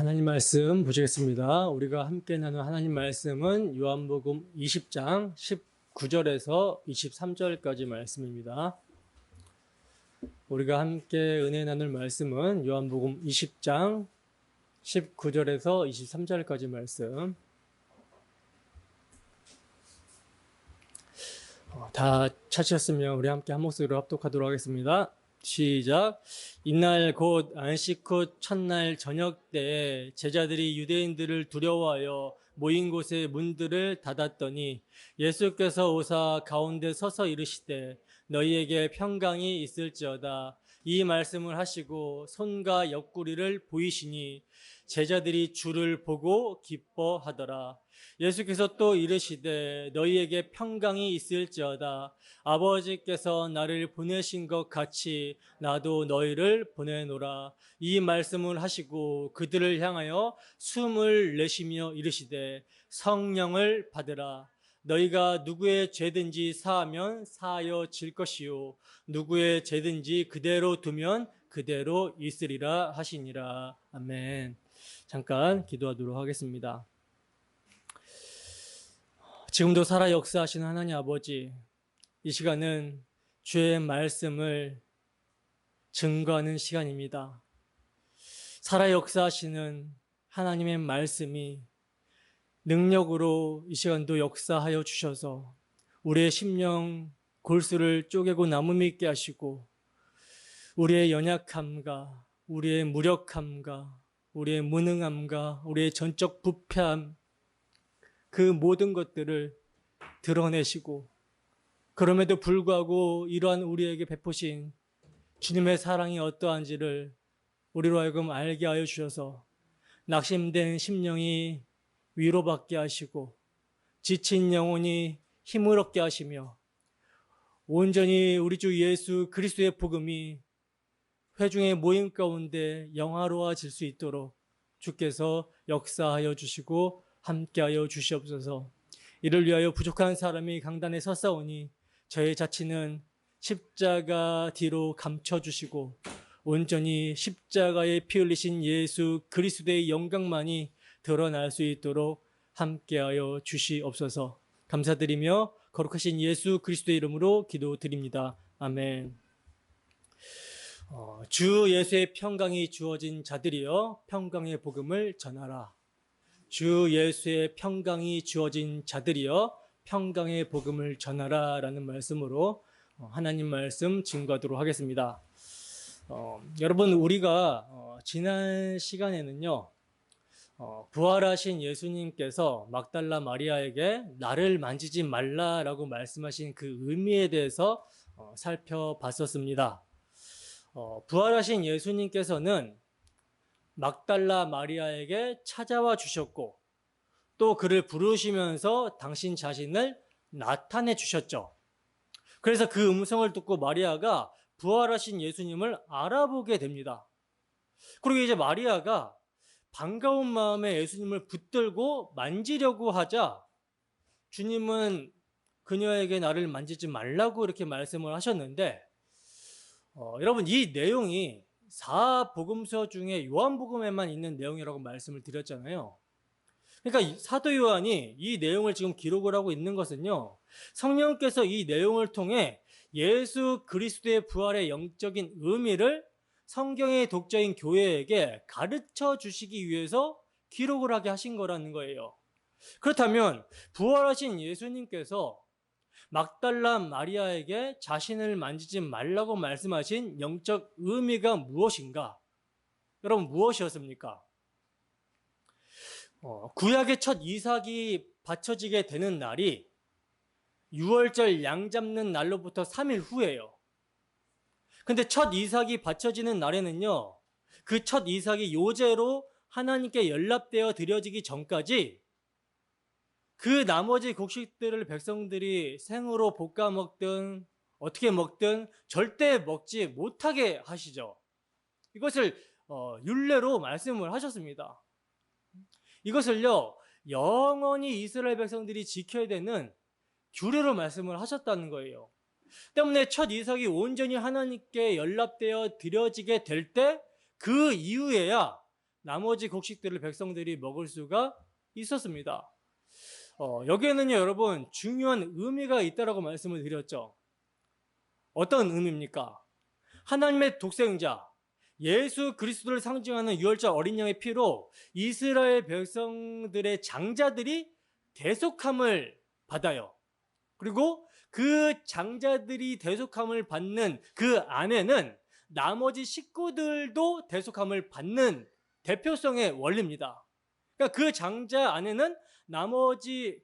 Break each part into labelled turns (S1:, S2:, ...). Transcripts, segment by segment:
S1: 하나님 말씀 보시겠습니다. 우리가 함께 나눈 하나님 말씀은 요한복음 20장 19절에서 23절까지 말씀입니다. 우리가 함께 은혜 나눌 말씀은 요한복음 20장 19절에서 23절까지 말씀. 다 찾으셨으면 우리 함께 한 목소리로 합독하도록 하겠습니다. 시작. 이날 곧 안식 후 첫날 저녁 때에 제자들이 유대인들을 두려워하여 모인 곳의 문들을 닫았더니 예수께서 오사 가운데 서서 이르시되 너희에게 평강이 있을지어다. 이 말씀을 하시고 손과 옆구리를 보이시니 제자들이 주를 보고 기뻐하더라. 예수께서 또 이르시되 너희에게 평강이 있을지어다. 아버지께서 나를 보내신 것 같이 나도 너희를 보내노라. 이 말씀을 하시고 그들을 향하여 숨을 내쉬며 이르시되 성령을 받으라. 너희가 누구의 죄든지 사하면 사하여질 것이요 누구의 죄든지 그대로 두면 그대로 있으리라 하시니라. 아멘. 잠깐 기도하도록 하겠습니다. 지금도 살아 역사하시는 하나님 아버지, 이 시간은 주의 말씀을 증거하는 시간입니다. 살아 역사하시는 하나님의 말씀이 능력으로 이 시간도 역사하여 주셔서 우리의 심령 골수를 쪼개고 나무 있게 하시고 우리의 연약함과 우리의 무력함과 우리의 무능함과 우리의 전적 부패함 그 모든 것들을 드러내시고 그럼에도 불구하고 이러한 우리에게 베푸신 주님의 사랑이 어떠한지를 우리로 하여금 알게 하여 주셔서 낙심된 심령이 위로받게 하시고 지친 영혼이 힘을 얻게 하시며 온전히 우리 주 예수 그리스도의 복음이 회중의 모임 가운데 영화로워질 수 있도록 주께서 역사하여 주시고 함께하여 주시옵소서. 이를 위하여 부족한 사람이 강단에 섰사오니 저의 자치는 십자가 뒤로 감춰주시고 온전히 십자가에 피 흘리신 예수 그리스도의 영광만이 드러날 수 있도록 함께하여 주시옵소서. 감사드리며 거룩하신 예수 그리스도의 이름으로 기도드립니다. 아멘. 주 예수의 평강이 주어진 자들이여 평강의 복음을 전하라. 주 예수의 평강이 주어진 자들이여 평강의 복음을 전하라 라는 말씀으로 하나님 말씀 증거하도록 하겠습니다. 여러분 우리가 지난 시간에는요 부활하신 예수님께서 막달라 마리아에게 나를 만지지 말라라고 말씀하신 그 의미에 대해서 살펴봤었습니다. 부활하신 예수님께서는 막달라 마리아에게 찾아와 주셨고 또 그를 부르시면서 당신 자신을 나타내 주셨죠. 그래서 그 음성을 듣고 마리아가 부활하신 예수님을 알아보게 됩니다. 그리고 이제 마리아가 반가운 마음에 예수님을 붙들고 만지려고 하자 주님은 그녀에게 나를 만지지 말라고 이렇게 말씀을 하셨는데 여러분 이 내용이 4복음서 중에 요한복음에만 있는 내용이라고 말씀을 드렸잖아요. 그러니까 사도 요한이 이 내용을 지금 기록을 하고 있는 것은요 성령께서 이 내용을 통해 예수 그리스도의 부활의 영적인 의미를 성경의 독자인 교회에게 가르쳐 주시기 위해서 기록을 하게 하신 거라는 거예요. 그렇다면 부활하신 예수님께서 막달라 마리아에게 자신을 만지지 말라고 말씀하신 영적 의미가 무엇인가? 여러분 무엇이었습니까? 구약의 첫 이삭이 바쳐지게 되는 날이 유월절 양 잡는 날로부터 3일 후예요. 근데 첫 이삭이 바쳐지는 날에는요, 그 첫 이삭이 요제로 하나님께 연락되어 드려지기 전까지 그 나머지 곡식들을 백성들이 생으로 볶아 먹든 어떻게 먹든 절대 먹지 못하게 하시죠. 이것을 율례로 말씀을 하셨습니다. 이것을요, 영원히 이스라엘 백성들이 지켜야 되는 규례로 말씀을 하셨다는 거예요. 때문에 첫 이삭이 온전히 하나님께 연락되어 드려지게 될 때 그 이후에야 나머지 곡식들을 백성들이 먹을 수가 있었습니다. 여기에는요, 여러분, 중요한 의미가 있다라고 말씀을 드렸죠. 어떤 의미입니까? 하나님의 독생자, 예수 그리스도를 상징하는 유월절 어린 양의 피로 이스라엘 백성들의 장자들이 대속함을 받아요. 그리고 그 장자들이 대속함을 받는 그 안에는 나머지 식구들도 대속함을 받는 대표성의 원리입니다. 그러니까 그 장자 안에는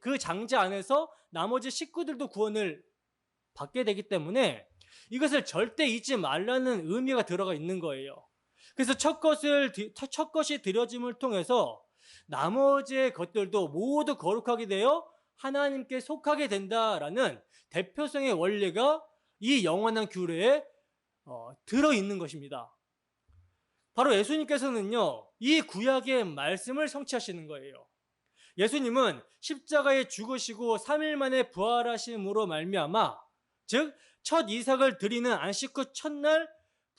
S1: 그 장자 안에서 나머지 식구들도 구원을 받게 되기 때문에 이것을 절대 잊지 말라는 의미가 들어가 있는 거예요. 그래서 첫 것이 드려짐을 통해서 나머지의 것들도 모두 거룩하게 되어 하나님께 속하게 된다라는 대표성의 원리가 이 영원한 규례에 들어있는 것입니다. 바로 예수님께서는요, 이 구약의 말씀을 성취하시는 거예요. 예수님은 십자가에 죽으시고 3일 만에 부활하심으로 말미암아, 즉 첫 이삭을 드리는 안식 후 첫날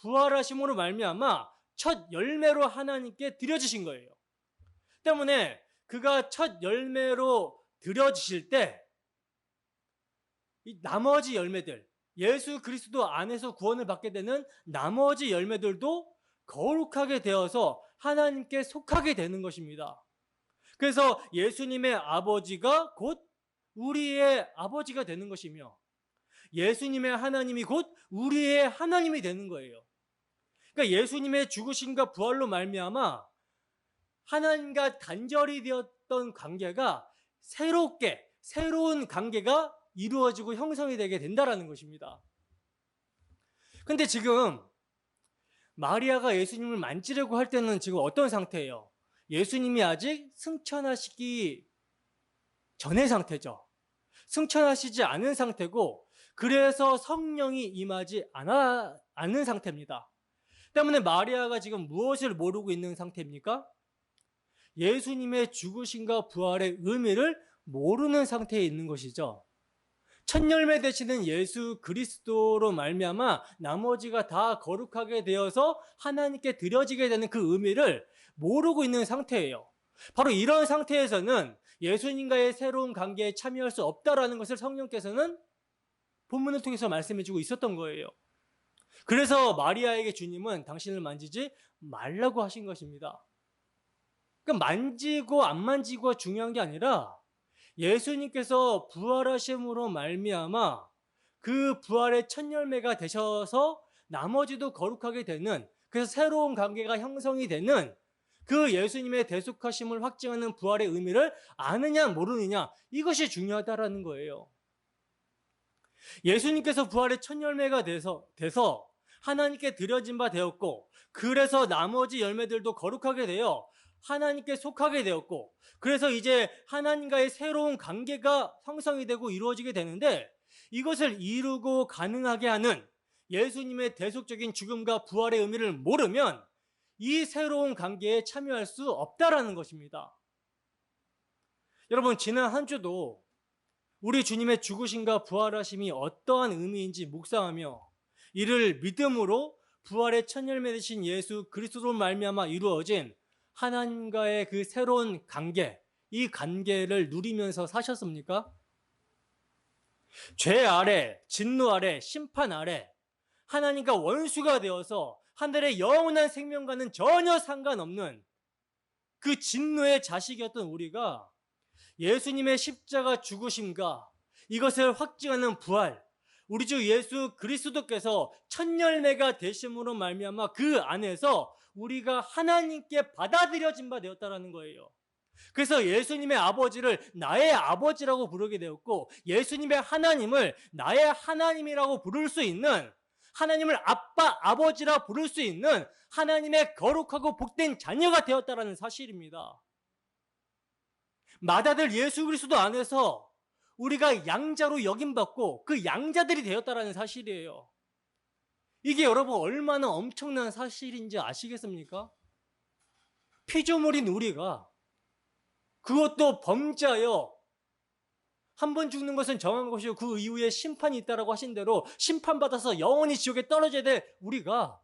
S1: 부활하심으로 말미암아 첫 열매로 하나님께 드려지신 거예요. 때문에 그가 첫 열매로 드려지실 때 이 나머지 열매들, 예수 그리스도 안에서 구원을 받게 되는 나머지 열매들도 거룩하게 되어서 하나님께 속하게 되는 것입니다. 그래서 예수님의 아버지가 곧 우리의 아버지가 되는 것이며 예수님의 하나님이 곧 우리의 하나님이 되는 거예요. 그러니까 예수님의 죽으심과 부활로 말미암아 하나님과 단절이 되었던 관계가 새로운 관계가 이루어지고 형성이 되게 된다는 것입니다. 근데 지금 마리아가 예수님을 만지려고 할 때는 지금 어떤 상태예요? 예수님이 아직 승천하시기 전의 상태죠. 승천하시지 않은 상태고 그래서 성령이 임하지 않은 상태입니다. 때문에 마리아가 지금 무엇을 모르고 있는 상태입니까? 예수님의 죽으심과 부활의 의미를 모르는 상태에 있는 것이죠. 첫 열매 되시는 예수 그리스도로 말미암아 나머지가 다 거룩하게 되어서 하나님께 드려지게 되는 그 의미를 모르고 있는 상태예요. 바로 이런 상태에서는 예수님과의 새로운 관계에 참여할 수 없다라는 것을 성령께서는 본문을 통해서 말씀해주고 있었던 거예요. 그래서 마리아에게 주님은 당신을 만지지 말라고 하신 것입니다. 그러니까 만지고 안 만지고가 중요한 게 아니라 예수님께서 부활하심으로 말미암아 그 부활의 첫 열매가 되셔서 나머지도 거룩하게 되는, 그래서 새로운 관계가 형성이 되는 그 예수님의 대속하심을 확증하는 부활의 의미를 아느냐 모르느냐, 이것이 중요하다라는 거예요. 예수님께서 부활의 첫 열매가 돼서 하나님께 드려진 바 되었고, 그래서 나머지 열매들도 거룩하게 되어 하나님께 속하게 되었고, 그래서 이제 하나님과의 새로운 관계가 형성이 되고 이루어지게 되는데, 이것을 이루고 가능하게 하는 예수님의 대속적인 죽음과 부활의 의미를 모르면 이 새로운 관계에 참여할 수 없다라는 것입니다. 여러분, 지난 한 주도 우리 주님의 죽으심과 부활하심이 어떠한 의미인지 묵상하며 이를 믿음으로 부활의 첫 열매 되신 예수 그리스도로 말미암아 이루어진 하나님과의 그 새로운 관계, 이 관계를 누리면서 사셨습니까? 죄 아래, 진노 아래, 심판 아래 하나님과 원수가 되어서 하늘의 영원한 생명과는 전혀 상관없는 그 진노의 자식이었던 우리가 예수님의 십자가 죽으심과 이것을 확증하는 부활, 우리 주 예수 그리스도께서 첫 열매가 되심으로 말미암아 그 안에서 우리가 하나님께 받아들여진 바 되었다는 거예요. 그래서 예수님의 아버지를 나의 아버지라고 부르게 되었고, 예수님의 하나님을 나의 하나님이라고 부를 수 있는, 하나님을 아빠, 아버지라 부를 수 있는 하나님의 거룩하고 복된 자녀가 되었다는 사실입니다. 맏아들 예수 그리스도 안에서 우리가 양자로 여김받고 그 양자들이 되었다는 사실이에요. 이게 여러분 얼마나 엄청난 사실인지 아시겠습니까? 피조물인 우리가, 그것도 범죄하여 한 번 죽는 것은 정한 것이고 그 이후에 심판이 있다라고 하신 대로 심판받아서 영원히 지옥에 떨어져야 될 우리가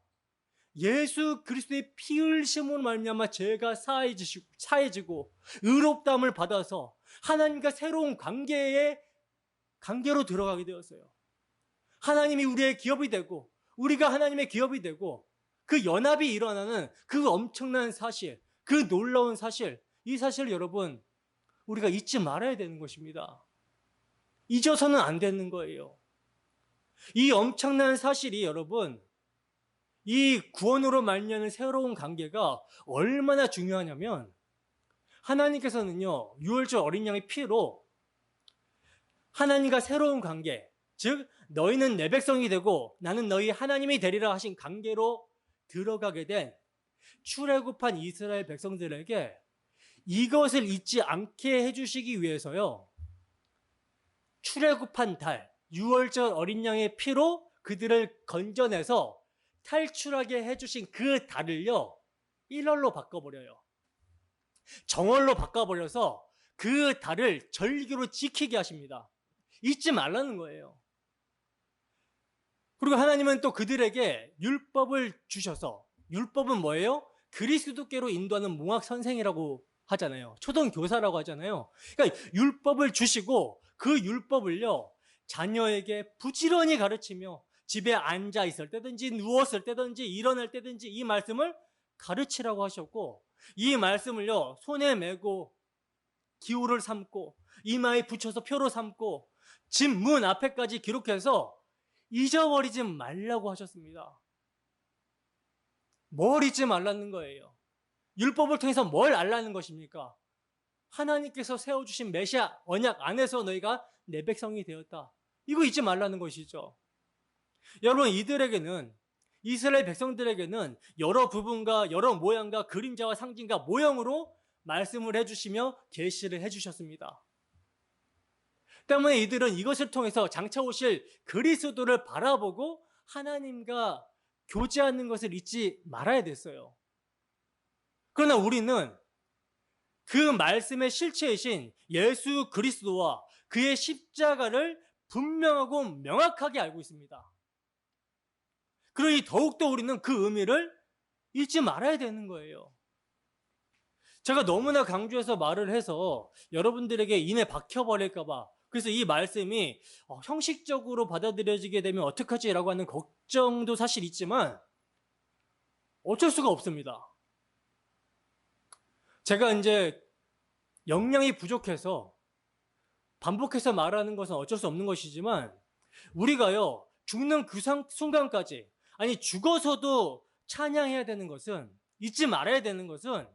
S1: 예수 그리스도의 피 흘리심으로 말미암아 죄가 사해지고 의롭다함을 받아서 하나님과 새로운 관계로 들어가게 되었어요. 하나님이 우리의 기업이 되고 우리가 하나님의 기업이 되고 그 연합이 일어나는 그 엄청난 사실, 그 놀라운 사실, 이 사실을 여러분 우리가 잊지 말아야 되는 것입니다. 잊어서는 안 되는 거예요. 이 엄청난 사실이 여러분, 이 구원으로 말미암는 새로운 관계가 얼마나 중요하냐면 하나님께서는요, 유월절 어린 양의 피로 하나님과 새로운 관계, 즉 너희는 내 백성이 되고 나는 너희 하나님이 되리라 하신 관계로 들어가게 된 출애굽한 이스라엘 백성들에게 이것을 잊지 않게 해주시기 위해서요, 출애굽한 달, 유월절 어린 양의 피로 그들을 건져내서 탈출하게 해주신 그 달을요, 일월로 바꿔버려요. 정월로 바꿔버려서 그 달을 절기로 지키게 하십니다. 잊지 말라는 거예요. 그리고 하나님은 또 그들에게 율법을 주셔서, 율법은 뭐예요? 그리스도께로 인도하는 몽학 선생이라고 하잖아요. 초등 교사라고 하잖아요. 그러니까 율법을 주시고 그 율법을요, 자녀에게 부지런히 가르치며 집에 앉아 있을 때든지 누웠을 때든지 일어날 때든지 이 말씀을 가르치라고 하셨고, 이 말씀을요 손에 메고 기호를 삼고 이마에 붙여서 표로 삼고 집 문 앞에까지 기록해서 잊어버리지 말라고 하셨습니다. 뭘 잊지 말라는 거예요? 율법을 통해서 뭘 알라는 것입니까? 하나님께서 세워주신 메시아 언약 안에서 너희가 내 백성이 되었다. 이거 잊지 말라는 것이죠. 여러분, 이들에게는, 이스라엘 백성들에게는 여러 부분과 여러 모양과 그림자와 상징과 모형으로 말씀을 해주시며 계시를 해주셨습니다. 때문에 이들은 이것을 통해서 장차 오실 그리스도를 바라보고 하나님과 교제하는 것을 잊지 말아야 됐어요. 그러나 우리는 그 말씀의 실체이신 예수 그리스도와 그의 십자가를 분명하고 명확하게 알고 있습니다. 그러니 더욱더 우리는 그 의미를 잊지 말아야 되는 거예요. 제가 너무나 강조해서 말을 해서 여러분들에게 인해 박혀버릴까 봐, 그래서 이 말씀이 형식적으로 받아들여지게 되면 어떡하지? 라고 하는 걱정도 사실 있지만 어쩔 수가 없습니다. 제가 이제 역량이 부족해서 반복해서 말하는 것은 어쩔 수 없는 것이지만, 우리가요 죽는 그 순간까지, 아니 죽어서도 찬양해야 되는 것은, 잊지 말아야 되는 것은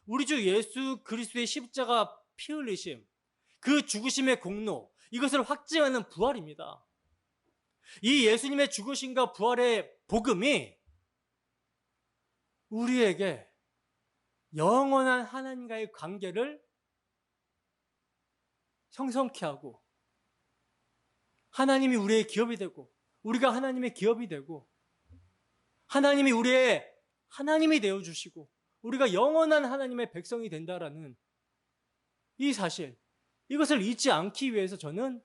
S1: 우리 주 예수 그리스도의 십자가 피 흘리심, 그 죽으심의 공로, 이것을 확증하는 부활입니다. 이 예수님의 죽으심과 부활의 복음이 우리에게 영원한 하나님과의 관계를 형성케 하고, 하나님이 우리의 기업이 되고 우리가 하나님의 기업이 되고, 하나님이 우리의 하나님이 되어주시고 우리가 영원한 하나님의 백성이 된다라는 이 사실, 이것을 잊지 않기 위해서 저는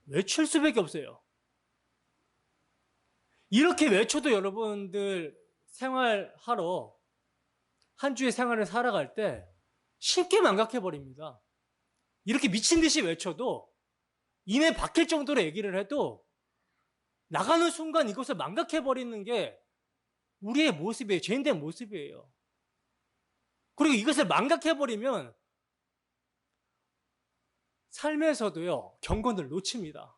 S1: 외칠 수밖에 없어요. 이렇게 외쳐도 여러분들 생활하러, 한 주의 생활을 살아갈 때 쉽게 망각해버립니다. 이렇게 미친 듯이 외쳐도, 인해 박힐 정도로 얘기를 해도 나가는 순간 이것을 망각해버리는 게 우리의 모습이에요. 죄인된 모습이에요. 그리고 이것을 망각해버리면 삶에서도요 경건을 놓칩니다.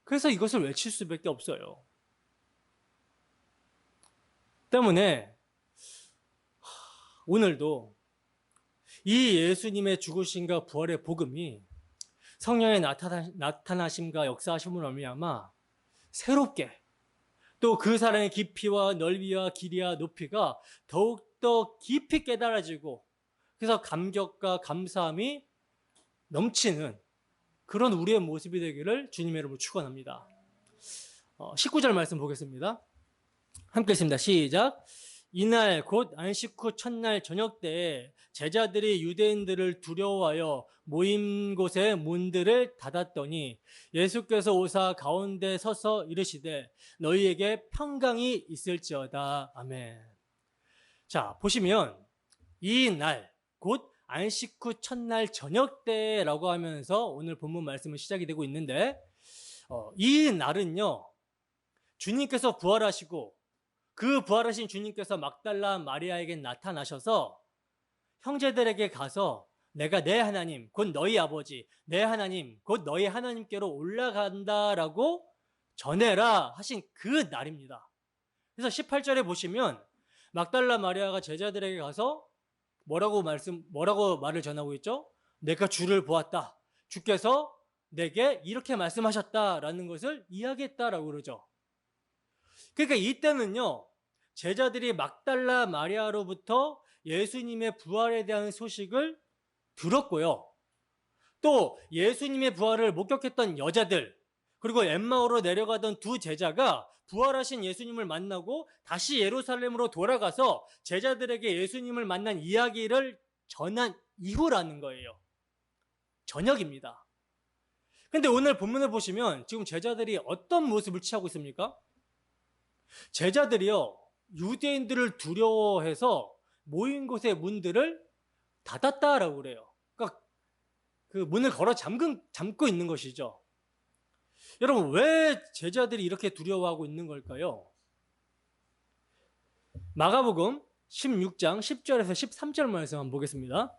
S1: 그래서 이것을 외칠 수밖에 없어요. 때문에 오늘도 이 예수님의 죽으심과 부활의 복음이 성령의 나타나심과 역사하심으로 말미암아 새롭게, 또 그 사랑의 깊이와 넓이와 길이와 높이가 더욱더 깊이 깨달아지고, 그래서 감격과 감사함이 넘치는 그런 우리의 모습이 되기를 주님의 이름으로 축원합니다. 19절 말씀 보겠습니다. 함께 읽습니다. 시작. 이날 곧 안식 후 첫날 저녁 때에 제자들이 유대인들을 두려워하여 모임 곳의 문들을 닫았더니 예수께서 오사 가운데 서서 이르시되 너희에게 평강이 있을지어다. 아멘. 자, 보시면 이 날 곧 안식 후 첫날 저녁 때라고 하면서 오늘 본문 말씀은 시작이 되고 있는데 이 날은요, 주님께서 부활하시고 그 부활하신 주님께서 막달라 마리아에게 나타나셔서 형제들에게 가서 내가 내 하나님 곧 너희 아버지, 내 하나님 곧 너희 하나님께로 올라간다라고 전해라 하신 그 날입니다. 그래서 18절에 보시면 막달라 마리아가 제자들에게 가서 뭐라고 말을 전하고 있죠? 내가 주를 보았다. 주께서 내게 이렇게 말씀하셨다라는 것을 이야기했다라고 그러죠. 그러니까 이때는요, 제자들이 막달라 마리아로부터 예수님의 부활에 대한 소식을 들었고요. 또 예수님의 부활을 목격했던 여자들, 그리고 엠마오로 내려가던 두 제자가 부활하신 예수님을 만나고 다시 예루살렘으로 돌아가서 제자들에게 예수님을 만난 이야기를 전한 이후라는 거예요. 저녁입니다. 근데 오늘 본문을 보시면 지금 제자들이 어떤 모습을 취하고 있습니까? 제자들이요, 유대인들을 두려워해서 모인 곳의 문들을 닫았다라고 그래요. 그러니까 그 문을 걸어 잠고 있는 것이죠. 여러분, 왜 제자들이 이렇게 두려워하고 있는 걸까요? 마가복음 16장 10절에서 13절 말씀 한번 보겠습니다.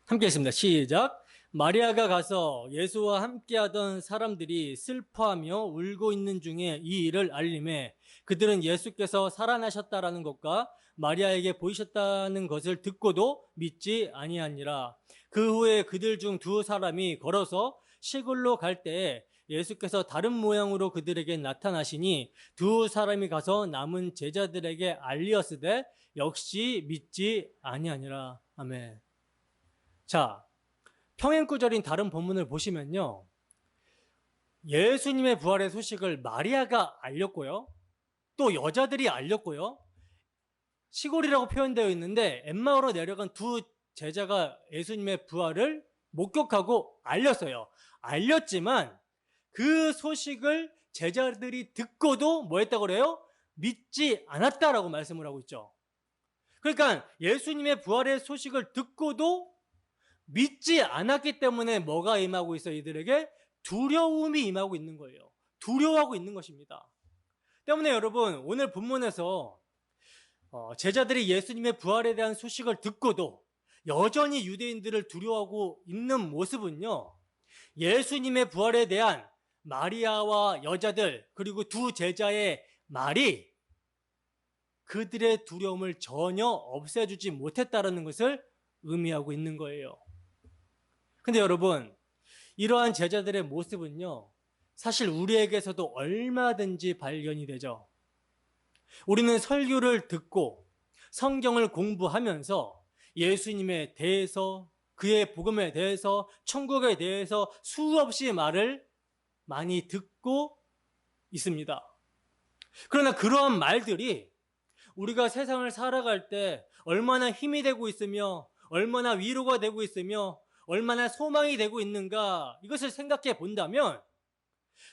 S1: 함께 했습니다. 시작. 마리아가 가서 예수와 함께하던 사람들이 슬퍼하며 울고 있는 중에 이 일을 알림해 그들은 예수께서 살아나셨다라는 것과 마리아에게 보이셨다는 것을 듣고도 믿지 아니하니라. 그 후에 그들 중 두 사람이 걸어서 시골로 갈 때에 예수께서 다른 모양으로 그들에게 나타나시니 두 사람이 가서 남은 제자들에게 알리었으되 역시 믿지 아니하니라. 아멘. 자, 평행구절인 다른 본문을 보시면요, 예수님의 부활의 소식을 마리아가 알렸고요, 또 여자들이 알렸고요, 시골이라고 표현되어 있는데 엠마오로 내려간 두 제자가 예수님의 부활을 목격하고 알렸어요. 알렸지만 그 소식을 제자들이 듣고도 뭐 했다고 그래요? 믿지 않았다라고 말씀을 하고 있죠. 그러니까 예수님의 부활의 소식을 듣고도 믿지 않았기 때문에 뭐가 임하고 있어? 이들에게 두려움이 임하고 있는 거예요. 두려워하고 있는 것입니다. 때문에 여러분, 오늘 본문에서 제자들이 예수님의 부활에 대한 소식을 듣고도 여전히 유대인들을 두려워하고 있는 모습은요, 예수님의 부활에 대한 마리아와 여자들 그리고 두 제자의 말이 그들의 두려움을 전혀 없애주지 못했다는 것을 의미하고 있는 거예요. 근데 여러분, 이러한 제자들의 모습은요, 사실 우리에게서도 얼마든지 발견이 되죠. 우리는 설교를 듣고 성경을 공부하면서 예수님에 대해서, 그의 복음에 대해서, 천국에 대해서 수없이 말을 많이 듣고 있습니다. 그러나 그러한 말들이 우리가 세상을 살아갈 때 얼마나 힘이 되고 있으며 얼마나 위로가 되고 있으며 얼마나 소망이 되고 있는가, 이것을 생각해 본다면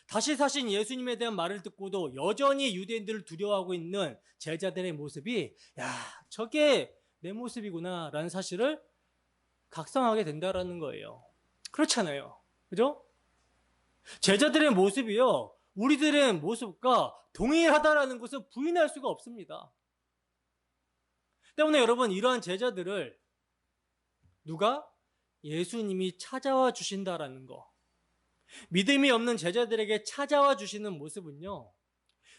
S1: 다시 사신 예수님에 대한 말을 듣고도 여전히 유대인들을 두려워하고 있는 제자들의 모습이, 야, 저게 내 모습이구나 라는 사실을 각성하게 된다는 거예요. 그렇잖아요. 그죠? 제자들의 모습이요, 우리들의 모습과 동일하다라는 것을 부인할 수가 없습니다. 때문에 여러분, 이러한 제자들을 누가? 예수님이 찾아와 주신다라는 거, 믿음이 없는 제자들에게 찾아와 주시는 모습은요,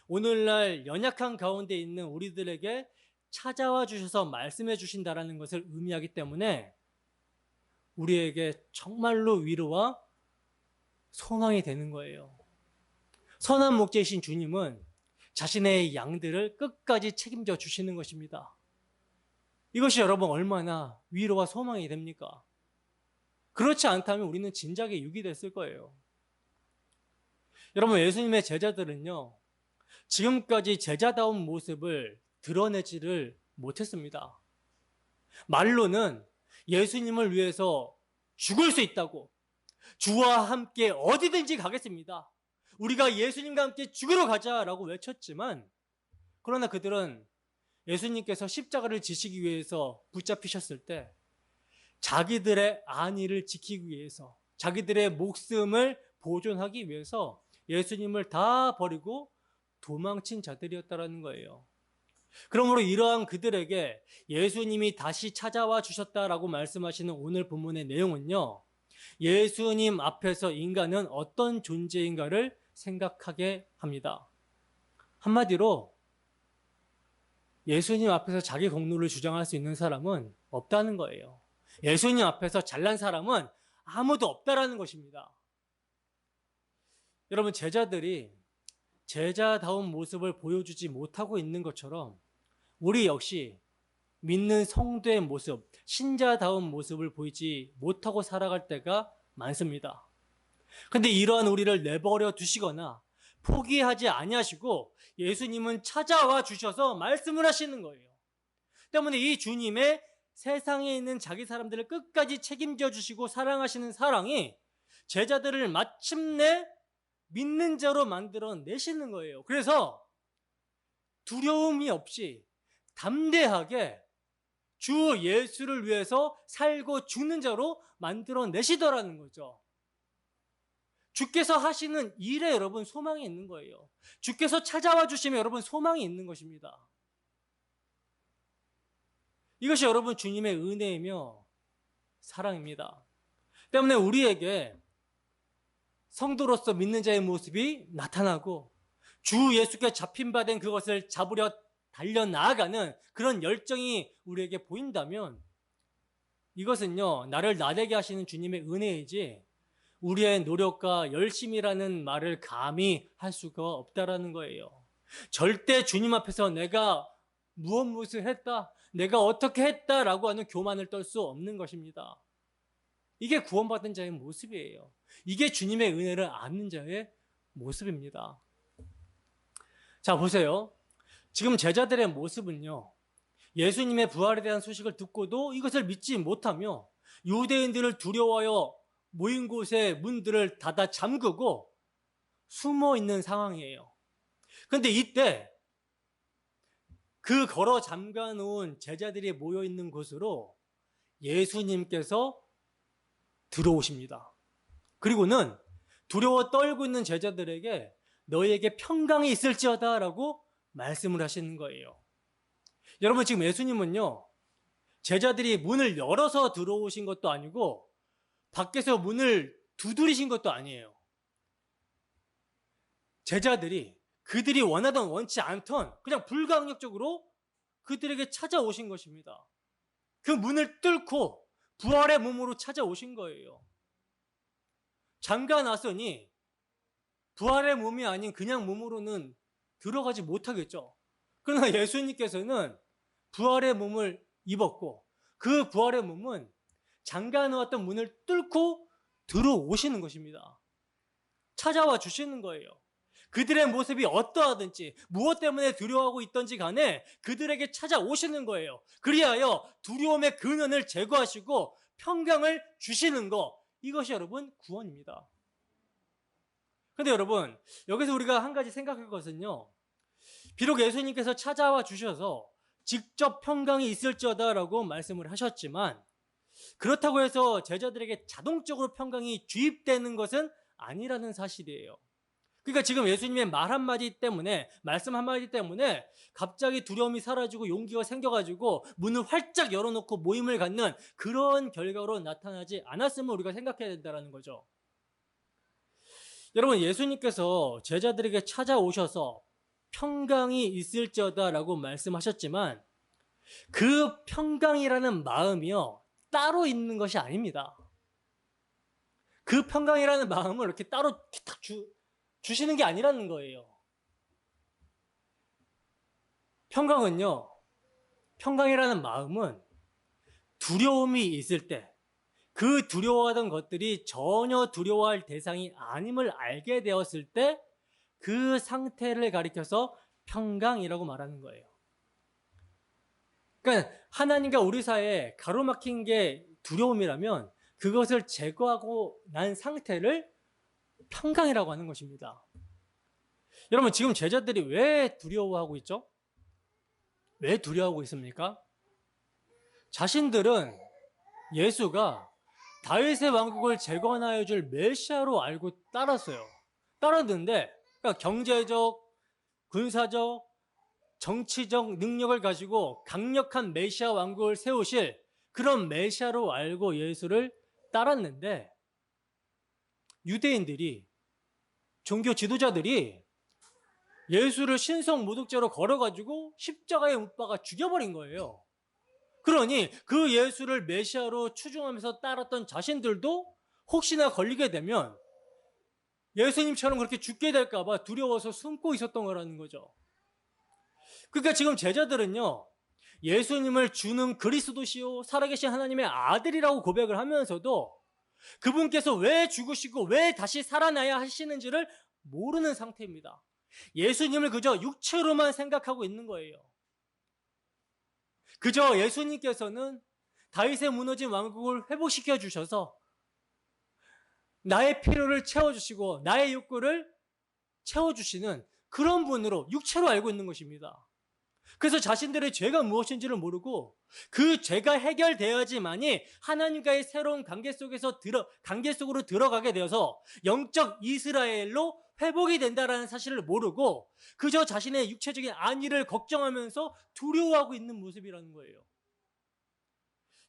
S1: 오늘날 연약한 가운데 있는 우리들에게 찾아와 주셔서 말씀해 주신다라는 것을 의미하기 때문에 우리에게 정말로 위로와 소망이 되는 거예요. 선한 목자이신 주님은 자신의 양들을 끝까지 책임져 주시는 것입니다. 이것이 여러분 얼마나 위로와 소망이 됩니까? 그렇지 않다면 우리는 진작에 유기됐을 거예요. 여러분, 예수님의 제자들은요, 지금까지 제자다운 모습을 드러내지를 못했습니다. 말로는 예수님을 위해서 죽을 수 있다고, 주와 함께 어디든지 가겠습니다, 우리가 예수님과 함께 죽으러 가자라고 외쳤지만, 그러나 그들은 예수님께서 십자가를 지시기 위해서 붙잡히셨을 때 자기들의 안위를 지키기 위해서, 자기들의 목숨을 보존하기 위해서 예수님을 다 버리고 도망친 자들이었다라는 거예요. 그러므로 이러한 그들에게 예수님이 다시 찾아와 주셨다라고 말씀하시는 오늘 본문의 내용은요, 예수님 앞에서 인간은 어떤 존재인가를 생각하게 합니다. 한마디로 예수님 앞에서 자기 공로를 주장할 수 있는 사람은 없다는 거예요. 예수님 앞에서 잘난 사람은 아무도 없다라는 것입니다. 여러분, 제자들이 제자다운 모습을 보여주지 못하고 있는 것처럼 우리 역시 믿는 성도의 모습, 신자다운 모습을 보이지 못하고 살아갈 때가 많습니다. 그런데 이러한 우리를 내버려 두시거나 포기하지 아니하시고 예수님은 찾아와 주셔서 말씀을 하시는 거예요. 때문에 이 주님의 세상에 있는 자기 사람들을 끝까지 책임져 주시고 사랑하시는 사랑이 제자들을 마침내 믿는 자로 만들어 내시는 거예요. 그래서 두려움이 없이 담대하게 주 예수를 위해서 살고 죽는 자로 만들어 내시더라는 거죠. 주께서 하시는 일에 여러분 소망이 있는 거예요. 주께서 찾아와 주시면 여러분 소망이 있는 것입니다. 이것이 여러분 주님의 은혜이며 사랑입니다. 때문에 우리에게 성도로서 믿는 자의 모습이 나타나고 주 예수께 잡힌 바 된 그것을 잡으려 달려나아가는 그런 열정이 우리에게 보인다면 이것은요, 나를 나대게 하시는 주님의 은혜이지 우리의 노력과 열심이라는 말을 감히 할 수가 없다라는 거예요. 절대 주님 앞에서 내가 무엇을 했다, 내가 어떻게 했다라고 하는 교만을 떨 수 없는 것입니다. 이게 구원받은 자의 모습이에요. 이게 주님의 은혜를 아는 자의 모습입니다. 자, 보세요. 지금 제자들의 모습은요, 예수님의 부활에 대한 소식을 듣고도 이것을 믿지 못하며 유대인들을 두려워하여 모인 곳의 문들을 닫아 잠그고 숨어 있는 상황이에요. 그런데 이때 그 걸어 잠가 놓은 제자들이 모여 있는 곳으로 예수님께서 들어오십니다. 그리고는 두려워 떨고 있는 제자들에게 너희에게 평강이 있을지어다 라고 말씀을 하시는 거예요. 여러분, 지금 예수님은요, 제자들이 문을 열어서 들어오신 것도 아니고 밖에서 문을 두드리신 것도 아니에요. 제자들이 그들이 원하던 원치 않던 그냥 불가항력적으로 그들에게 찾아오신 것입니다. 그 문을 뚫고 부활의 몸으로 찾아오신 거예요. 잠가놨으니 부활의 몸이 아닌 그냥 몸으로는 들어가지 못하겠죠. 그러나 예수님께서는 부활의 몸을 입었고 그 부활의 몸은 잠가놓았던 문을 뚫고 들어오시는 것입니다. 찾아와 주시는 거예요. 그들의 모습이 어떠하든지 무엇 때문에 두려워하고 있던지 간에 그들에게 찾아오시는 거예요. 그리하여 두려움의 근원을 제거하시고 평강을 주시는 것, 이것이 여러분 구원입니다. 그런데 여러분, 여기서 우리가 한 가지 생각할 것은요, 비록 예수님께서 찾아와 주셔서 직접 평강이 있을지어다 라고 말씀을 하셨지만 그렇다고 해서 제자들에게 자동적으로 평강이 주입되는 것은 아니라는 사실이에요. 그러니까 지금 예수님의 말 한마디 때문에, 말씀 한마디 때문에 갑자기 두려움이 사라지고 용기가 생겨가지고 문을 활짝 열어놓고 모임을 갖는 그런 결과로 나타나지 않았음을 우리가 생각해야 된다는 거죠. 여러분, 예수님께서 제자들에게 찾아오셔서 평강이 있을지어다 라고 말씀하셨지만 그 평강이라는 마음이요, 따로 있는 것이 아닙니다. 그 평강이라는 마음을 이렇게 따로 딱 주시는 게 아니라는 거예요. 평강은요, 평강이라는 마음은 두려움이 있을 때 그 두려워하던 것들이 전혀 두려워할 대상이 아님을 알게 되었을 때 그 상태를 가리켜서 평강이라고 말하는 거예요. 그러니까 하나님과 우리 사이에 가로막힌 게 두려움이라면 그것을 제거하고 난 상태를 평강이라고 하는 것입니다. 여러분, 지금 제자들이 왜 두려워하고 있죠? 왜 두려워하고 있습니까? 자신들은 예수가 다윗의 왕국을 재건하여 줄 메시아로 알고 따랐어요. 따랐는데 그러니까 경제적, 군사적, 정치적 능력을 가지고 강력한 메시아 왕국을 세우실 그런 메시아로 알고 예수를 따랐는데, 유대인들이, 종교 지도자들이 예수를 신성모독죄로 걸어가지고 십자가에 못 박아 죽여버린 거예요. 그러니 그 예수를 메시아로 추종하면서 따랐던 자신들도 혹시나 걸리게 되면 예수님처럼 그렇게 죽게 될까 봐 두려워서 숨고 있었던 거라는 거죠. 그러니까 지금 제자들은요, 예수님을 주는 그리스도시요 살아계신 하나님의 아들이라고 고백을 하면서도 그분께서 왜 죽으시고 왜 다시 살아나야 하시는지를 모르는 상태입니다. 예수님을 그저 육체로만 생각하고 있는 거예요. 그저 예수님께서는 다윗의 무너진 왕국을 회복시켜 주셔서 나의 필요를 채워주시고 나의 욕구를 채워주시는 그런 분으로 육체로 알고 있는 것입니다. 그래서 자신들의 죄가 무엇인지를 모르고 그 죄가 해결되어야지만이 하나님과의 새로운 관계 속으로 들어가게 되어서 영적 이스라엘로 회복이 된다는 사실을 모르고 그저 자신의 육체적인 안위를 걱정하면서 두려워하고 있는 모습이라는 거예요.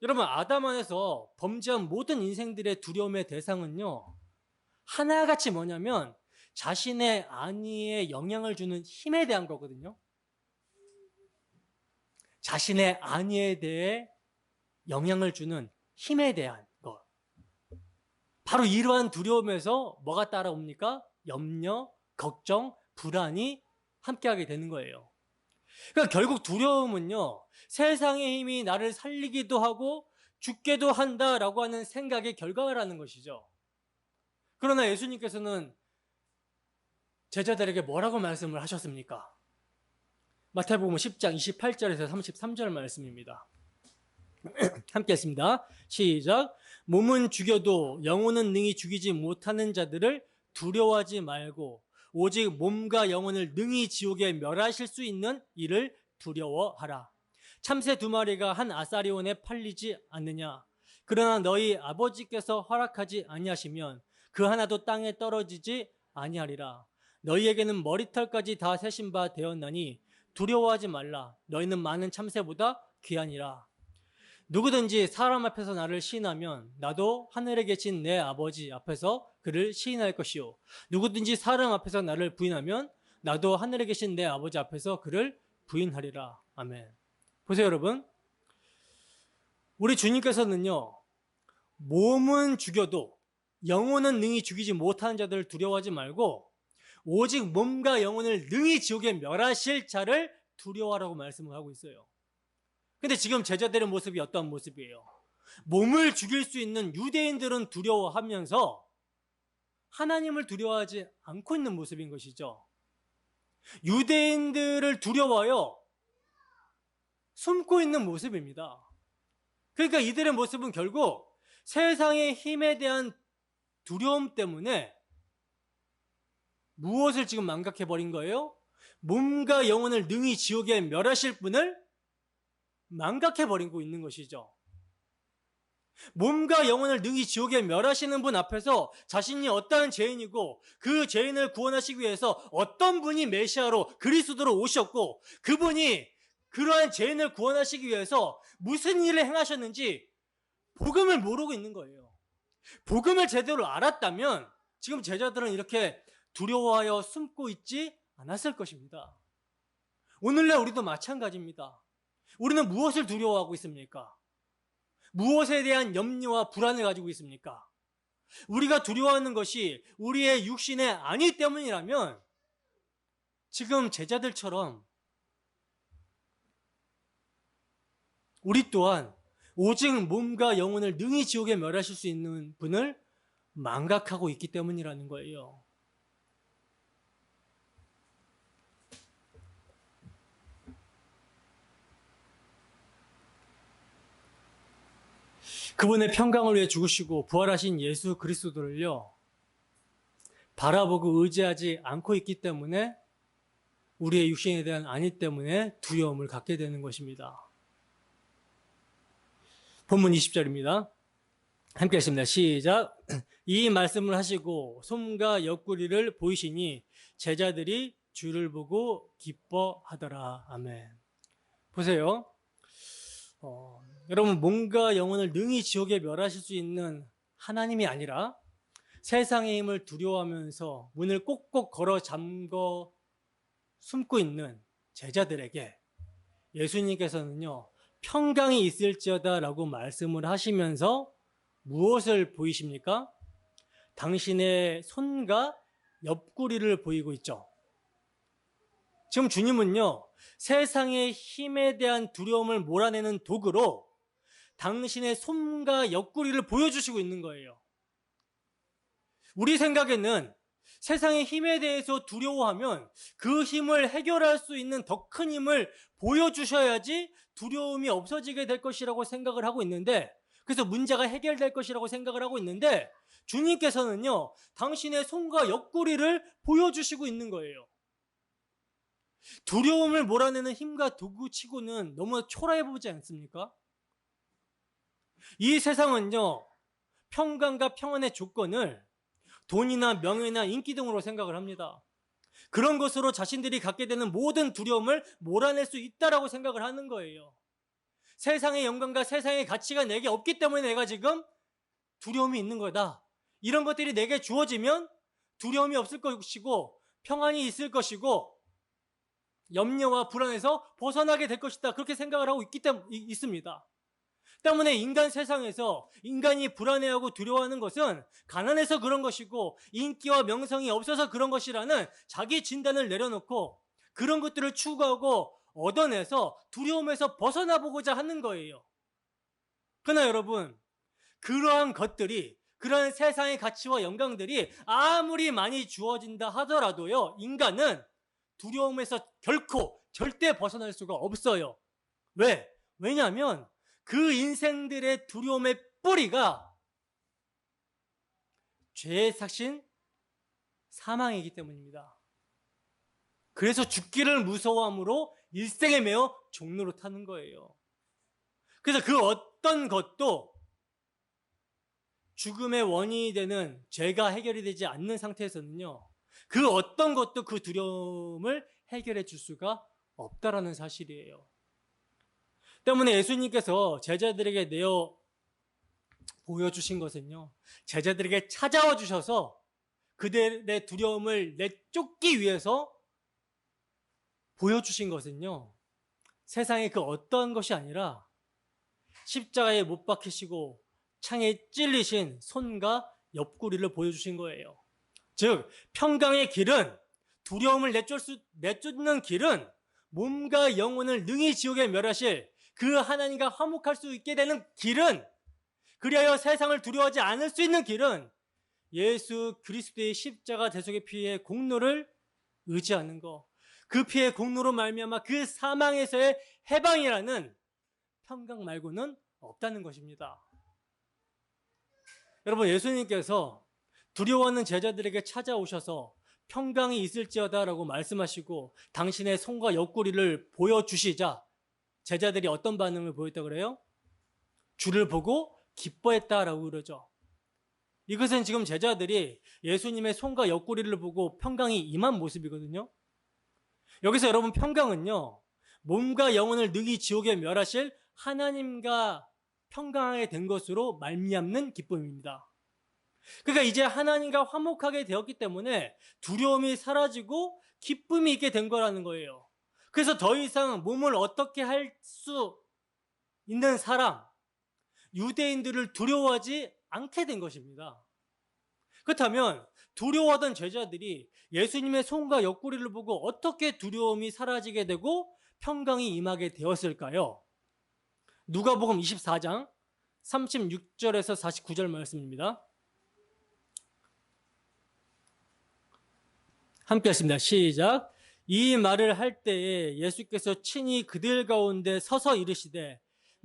S1: 여러분, 아담 안에서 범죄한 모든 인생들의 두려움의 대상은요, 하나같이 뭐냐면 자신의 안위에 영향을 주는 힘에 대한 거거든요. 자신의 안위에 대해 영향을 주는 힘에 대한 것. 바로 이러한 두려움에서 뭐가 따라옵니까? 염려, 걱정, 불안이 함께하게 되는 거예요. 그러니까 결국 두려움은요, 세상의 힘이 나를 살리기도 하고 죽게도 한다라고 하는 생각의 결과라는 것이죠. 그러나 예수님께서는 제자들에게 뭐라고 말씀을 하셨습니까? 마태복음 10장 28절에서 33절 말씀입니다. 함께 했습니다. 시작. 몸은 죽여도 영혼은 능히 죽이지 못하는 자들을 두려워하지 말고 오직 몸과 영혼을 능히 지옥에 멸하실 수 있는 이를 두려워하라. 참새 2마리가 한 아사리온에 팔리지 않느냐? 그러나 너희 아버지께서 허락하지 아니하시면 그 하나도 땅에 떨어지지 아니하리라. 너희에게는 머리털까지 다 세신 바 되었나니 두려워하지 말라. 너희는 많은 참새보다 귀하니라. 누구든지 사람 앞에서 나를 시인하면 나도 하늘에 계신 내 아버지 앞에서 그를 시인할 것이요, 누구든지 사람 앞에서 나를 부인하면 나도 하늘에 계신 내 아버지 앞에서 그를 부인하리라. 아멘. 보세요, 여러분. 우리 주님께서는요, 몸은 죽여도 영혼은 능히 죽이지 못하는 자들을 두려워하지 말고 오직 몸과 영혼을 능히 지옥에 멸하실 자를 두려워하라고 말씀을 하고 있어요. 근데 지금 제자들의 모습이 어떤 모습이에요? 몸을 죽일 수 있는 유대인들은 두려워하면서 하나님을 두려워하지 않고 있는 모습인 것이죠. 유대인들을 두려워하여 숨고 있는 모습입니다. 그러니까 이들의 모습은 결국 세상의 힘에 대한 두려움 때문에 무엇을 지금 망각해버린 거예요? 몸과 영혼을 능히 지옥에 멸하실 분을 망각해버리고 있는 것이죠. 몸과 영혼을 능히 지옥에 멸하시는 분 앞에서 자신이 어떠한 죄인이고 그 죄인을 구원하시기 위해서 어떤 분이 메시아로 그리스도로 오셨고 그분이 그러한 죄인을 구원하시기 위해서 무슨 일을 행하셨는지 복음을 모르고 있는 거예요. 복음을 제대로 알았다면 지금 제자들은 이렇게 두려워하여 숨고 있지 않았을 것입니다. 오늘날 우리도 마찬가지입니다. 우리는 무엇을 두려워하고 있습니까? 무엇에 대한 염려와 불안을 가지고 있습니까? 우리가 두려워하는 것이 우리의 육신의 아니 때문이라면 지금 제자들처럼 우리 또한 오직 몸과 영혼을 능히 지옥에 멸하실 수 있는 분을 망각하고 있기 때문이라는 거예요. 그분의 평강을 위해 죽으시고 부활하신 예수 그리스도를요, 바라보고 의지하지 않고 있기 때문에 우리의 육신에 대한 안위 때문에 두려움을 갖게 되는 것입니다. 본문 20절입니다. 함께 하십니다. 시작. 이 말씀을 하시고 솜과 옆구리를 보이시니 제자들이 주를 보고 기뻐하더라. 아멘. 보세요. 여러분, 몸과 영혼을 능히 지옥에 멸하실 수 있는 하나님이 아니라 세상의 힘을 두려워하면서 문을 꼭꼭 걸어 잠궈 숨고 있는 제자들에게 예수님께서는요, 평강이 있을지어다 라고 말씀을 하시면서 무엇을 보이십니까? 당신의 손과 옆구리를 보이고 있죠. 지금 주님은요, 세상의 힘에 대한 두려움을 몰아내는 도구로 당신의 손과 옆구리를 보여주시고 있는 거예요. 우리 생각에는 세상의 힘에 대해서 두려워하면 그 힘을 해결할 수 있는 더 큰 힘을 보여주셔야지 두려움이 없어지게 될 것이라고 생각을 하고 있는데, 그래서 문제가 해결될 것이라고 생각을 하고 있는데, 주님께서는요, 당신의 손과 옆구리를 보여주시고 있는 거예요. 두려움을 몰아내는 힘과 도구치고는 너무 초라해 보이지 않습니까? 이 세상은요, 평강과 평안의 조건을 돈이나 명예나 인기 등으로 생각을 합니다. 그런 것으로 자신들이 갖게 되는 모든 두려움을 몰아낼 수 있다라고 생각을 하는 거예요. 세상의 영광과 세상의 가치가 내게 없기 때문에 내가 지금 두려움이 있는 거다. 이런 것들이 내게 주어지면 두려움이 없을 것이고 평안이 있을 것이고 염려와 불안에서 벗어나게 될 것이다. 그렇게 생각을 하고 있습니다. 때문에 인간 세상에서 인간이 불안해하고 두려워하는 것은 가난해서 그런 것이고 인기와 명성이 없어서 그런 것이라는 자기 진단을 내려놓고 그런 것들을 추구하고 얻어내서 두려움에서 벗어나 보고자 하는 거예요. 그러나 여러분, 그러한 것들이, 그러한 세상의 가치와 영광들이 아무리 많이 주어진다 하더라도요, 인간은 두려움에서 결코 절대 벗어날 수가 없어요. 왜? 왜냐하면 그 인생들의 두려움의 뿌리가 죄의 삭신 사망이기 때문입니다. 그래서 죽기를 무서워함으로 일생에 매어 종로로 타는 거예요. 그래서 그 어떤 것도 죽음의 원인이 되는 죄가 해결이 되지 않는 상태에서는요, 그 어떤 것도 그 두려움을 해결해 줄 수가 없다라는 사실이에요. 때문에 예수님께서 제자들에게 내어 보여주신 것은요, 제자들에게 찾아와 주셔서 그들의 두려움을 내쫓기 위해서 보여주신 것은요, 세상의 그 어떠한 것이 아니라 십자가에 못 박히시고 창에 찔리신 손과 옆구리를 보여주신 거예요. 즉, 평강의 길은, 두려움을 내쫓는 길은 몸과 영혼을 능히 지옥에 멸하실 그 하나님과 화목할 수 있게 되는 길은, 그리하여 세상을 두려워하지 않을 수 있는 길은 예수 그리스도의 십자가 대속의 피의 공로를 의지하는 것, 그 피의 공로로 말미암아 그 사망에서의 해방이라는 평강 말고는 없다는 것입니다. 여러분, 예수님께서 두려워하는 제자들에게 찾아오셔서 평강이 있을지어다 라고 말씀하시고 당신의 손과 옆구리를 보여주시자 제자들이 어떤 반응을 보였다고 그래요? 주를 보고 기뻐했다라고 그러죠. 이것은 지금 제자들이 예수님의 손과 옆구리를 보고 평강이 임한 모습이거든요. 여기서 여러분, 평강은요, 몸과 영혼을 능히 지옥에 멸하실 하나님과 평강하게 된 것으로 말미암는 기쁨입니다. 그러니까 이제 하나님과 화목하게 되었기 때문에 두려움이 사라지고 기쁨이 있게 된 거라는 거예요. 그래서 더 이상 몸을 어떻게 할 수 있는 사람, 유대인들을 두려워하지 않게 된 것입니다. 그렇다면 두려워하던 제자들이 예수님의 손과 옆구리를 보고 어떻게 두려움이 사라지게 되고 평강이 임하게 되었을까요? 누가복음 24장 36절에서 49절 말씀입니다. 함께 하십니다. 시작. 이 말을 할 때에 예수께서 친히 그들 가운데 서서 이르시되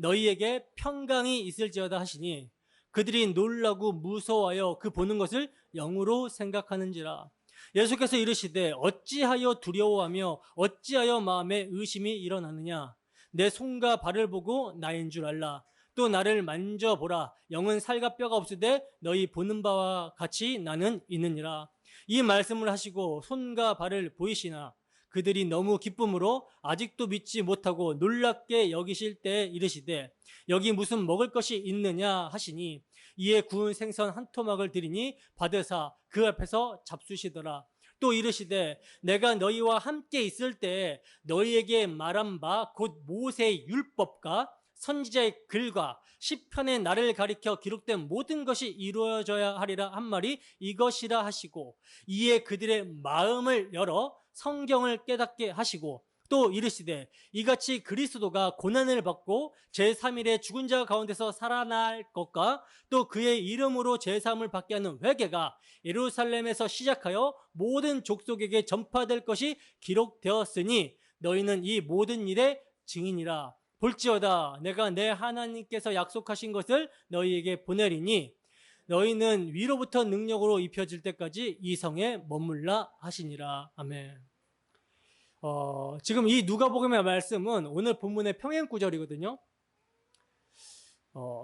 S1: 너희에게 평강이 있을지어다 하시니 그들이 놀라고 무서워하여 그 보는 것을 영으로 생각하는지라. 예수께서 이르시되 어찌하여 두려워하며 어찌하여 마음에 의심이 일어나느냐. 내 손과 발을 보고 나인 줄 알라. 또 나를 만져보라. 영은 살과 뼈가 없으되 너희 보는 바와 같이 나는 있느니라. 이 말씀을 하시고 손과 발을 보이시나 그들이 너무 기쁨으로 아직도 믿지 못하고 놀랍게 여기실 때에 이르시되 여기 무슨 먹을 것이 있느냐 하시니 이에 구운 생선 한 토막을 드리니 받으사 그 앞에서 잡수시더라. 또 이르시되 내가 너희와 함께 있을 때에 너희에게 말한 바 곧 모세의 율법과 선지자의 글과 시편의 나를 가리켜 기록된 모든 것이 이루어져야 하리라 한 말이 이것이라 하시고 이에 그들의 마음을 열어 성경을 깨닫게 하시고 또 이르시되 이같이 그리스도가 고난을 받고 제3일에 죽은 자 가운데서 살아날 것과 또 그의 이름으로 제3을 받게 하는 회개가 예루살렘에서 시작하여 모든 족속에게 전파될 것이 기록되었으니 너희는 이 모든 일의 증인이라. 볼지어다 내가 내 하나님께서 약속하신 것을 너희에게 보내리니 너희는 위로부터 능력으로 입혀질 때까지 이 성에 머물라 하시니라. 아멘. 지금 이 누가복음의 말씀은 오늘 본문의 평행 구절이거든요.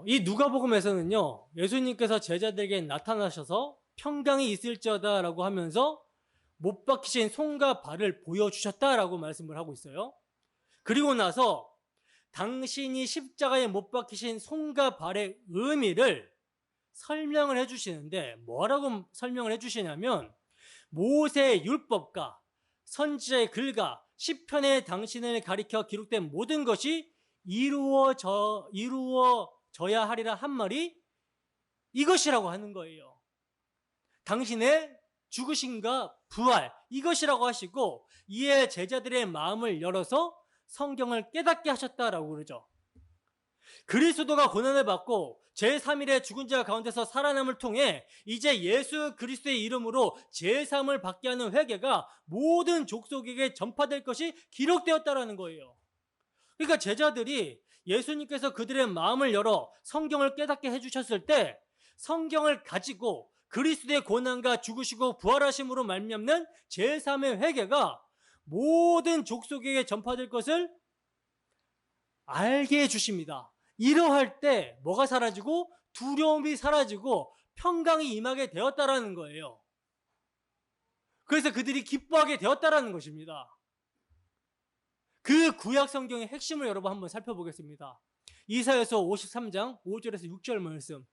S1: 이 누가복음에서는요, 예수님께서 제자들에게 나타나셔서 평강이 있을지어다 라고 하면서 못 박히신 손과 발을 보여주셨다라고 말씀을 하고 있어요. 그리고 나서 당신이 십자가에 못 박히신 손과 발의 의미를 설명을 해주시는데 뭐라고 설명을 해주시냐면 모세의 율법과 선지자의 글과 시편의 당신을 가리켜 기록된 모든 것이 이루어져야 하리라 한 말이 이것이라고 하는 거예요. 당신의 죽으심과 부활 이것이라고 하시고 이에 제자들의 마음을 열어서 성경을 깨닫게 하셨다라고 그러죠. 그리스도가 고난을 받고 제3일에 죽은 자 가운데서 살아남을 통해 이제 예수 그리스도의 이름으로 제3을 받게 하는 회개가 모든 족속에게 전파될 것이 기록되었다라는 거예요. 그러니까 제자들이 예수님께서 그들의 마음을 열어 성경을 깨닫게 해주셨을 때 성경을 가지고 그리스도의 고난과 죽으시고 부활하심으로 말미암는 제3의 회개가 모든 족속에게 전파될 것을 알게 해주십니다. 이러할 때 뭐가 사라지고 두려움이 사라지고 평강이 임하게 되었다라는 거예요. 그래서 그들이 기뻐하게 되었다라는 것입니다. 그 구약 성경의 핵심을 여러분 한번 살펴보겠습니다. 이사야서 53장 5절에서 6절 말씀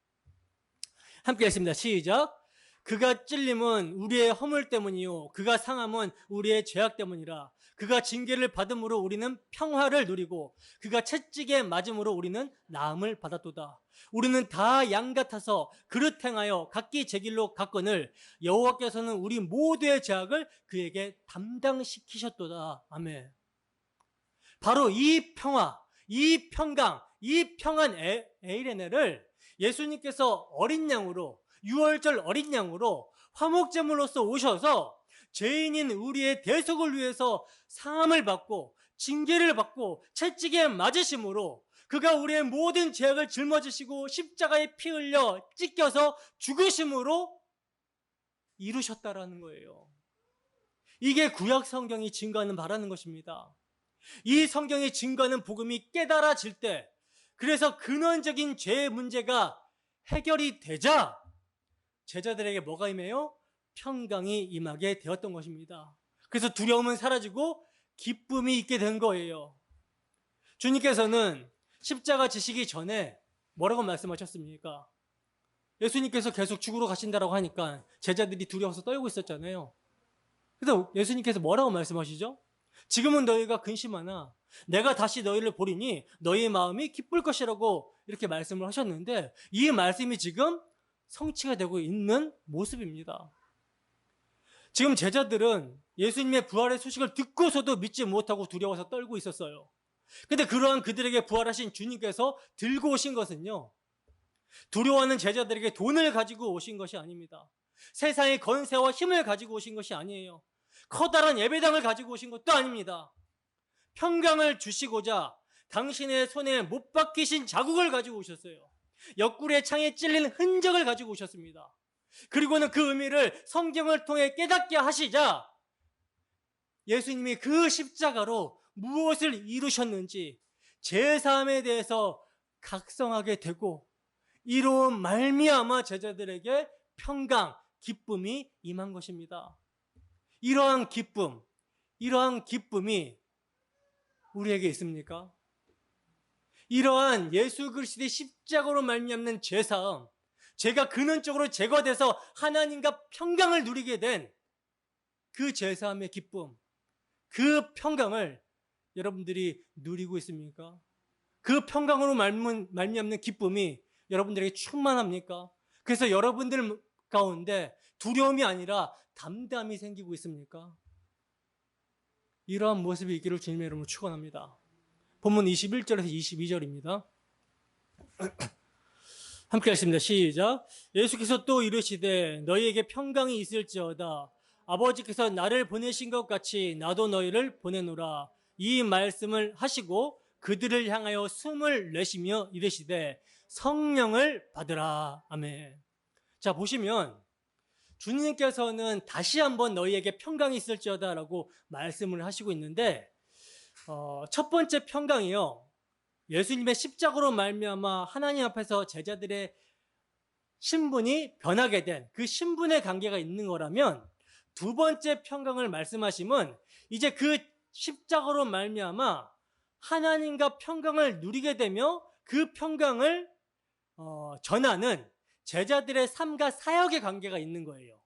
S1: 함께 했습니다. 시작. 그가 찔림은 우리의 허물 때문이요 그가 상함은 우리의 죄악 때문이라. 그가 징계를 받음으로 우리는 평화를 누리고 그가 채찍에 맞음으로 우리는 나음을 받았도다. 우리는 다 양 같아서 그릇 행하여 각기 제 길로 갔거늘 여호와께서는 우리 모두의 죄악을 그에게 담당시키셨도다. 아멘. 바로 이 평화, 이 평강, 이 평안 에이레네를 예수님께서 어린 양으로 유월절 어린 양으로 화목제물로서 오셔서 죄인인 우리의 대속을 위해서 상함을 받고 징계를 받고 채찍에 맞으심으로 그가 우리의 모든 죄악을 짊어지시고 십자가에 피 흘려 찢겨서 죽으심으로 이루셨다라는 거예요. 이게 구약 성경이 증거하는 바라는 것입니다. 이 성경이 증거하는 복음이 깨달아질 때 그래서 근원적인 죄의 문제가 해결이 되자 제자들에게 뭐가 임해요? 평강이 임하게 되었던 것입니다. 그래서 두려움은 사라지고 기쁨이 있게 된 거예요. 주님께서는 십자가 지시기 전에 뭐라고 말씀하셨습니까? 예수님께서 계속 죽으러 가신다고 하니까 제자들이 두려워서 떨고 있었잖아요. 그래서 예수님께서 뭐라고 말씀하시죠? 지금은 너희가 근심하나 내가 다시 너희를 보리니 너희의 마음이 기쁠 것이라고 이렇게 말씀을 하셨는데 이 말씀이 지금 성취가 되고 있는 모습입니다. 지금 제자들은 예수님의 부활의 소식을 듣고서도 믿지 못하고 두려워서 떨고 있었어요. 근데 그러한 그들에게 부활하신 주님께서 들고 오신 것은요, 두려워하는 제자들에게 돈을 가지고 오신 것이 아닙니다. 세상의 권세와 힘을 가지고 오신 것이 아니에요. 커다란 예배당을 가지고 오신 것도 아닙니다. 평강을 주시고자 당신의 손에 못 박히신 자국을 가지고 오셨어요. 옆구리에 창에 찔린 흔적을 가지고 오셨습니다. 그리고는 그 의미를 성경을 통해 깨닫게 하시자 예수님이 그 십자가로 무엇을 이루셨는지 제사함에 대해서 각성하게 되고 이로운 말미암아 제자들에게 평강, 기쁨이 임한 것입니다. 이러한 기쁨이 우리에게 있습니까? 이러한 예수 그리스도의 십자가로 말미암는 제사함, 죄가 근원적으로 제거돼서 하나님과 평강을 누리게 된 그 제사함의 기쁨, 그 평강을 여러분들이 누리고 있습니까? 그 평강으로 말미암는 기쁨이 여러분들에게 충만합니까? 그래서 여러분들 가운데 두려움이 아니라 담담이 생기고 있습니까? 이러한 모습이 있기를 주님의 이름으로 축원합니다. 본문 21절에서 22절입니다. 함께 하겠습니다. 시작. 예수께서 또 이르시되 너희에게 평강이 있을지어다. 아버지께서 나를 보내신 것 같이 나도 너희를 보내노라. 이 말씀을 하시고 그들을 향하여 숨을 내쉬며 이르시되 성령을 받으라. 아멘. 자, 보시면 주님께서는 다시 한번 너희에게 평강이 있을지어다 라고 말씀을 하시고 있는데 첫 번째 평강이요, 예수님의 십자가로 말미암아 하나님 앞에서 제자들의 신분이 변하게 된 그 신분의 관계가 있는 거라면, 두 번째 평강을 말씀하시면 이제 그 십자가로 말미암아 하나님과 평강을 누리게 되며 그 평강을 전하는 제자들의 삶과 사역의 관계가 있는 거예요.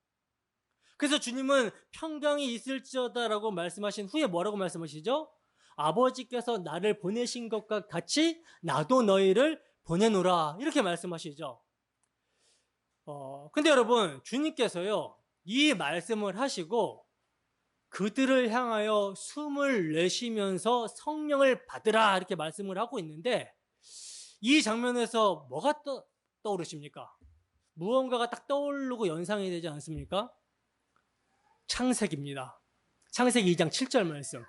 S1: 그래서 주님은 평강이 있을지어다라고 말씀하신 후에 뭐라고 말씀하시죠? 아버지께서 나를 보내신 것과 같이 나도 너희를 보내노라, 이렇게 말씀하시죠. 근데 여러분, 주님께서요 이 말씀을 하시고 그들을 향하여 숨을 내쉬면서 성령을 받으라 이렇게 말씀을 하고 있는데, 이 장면에서 뭐가 떠오르십니까? 무언가가 딱 떠오르고 연상이 되지 않습니까? 창세기입니다. 창세기 2장 7절 말씀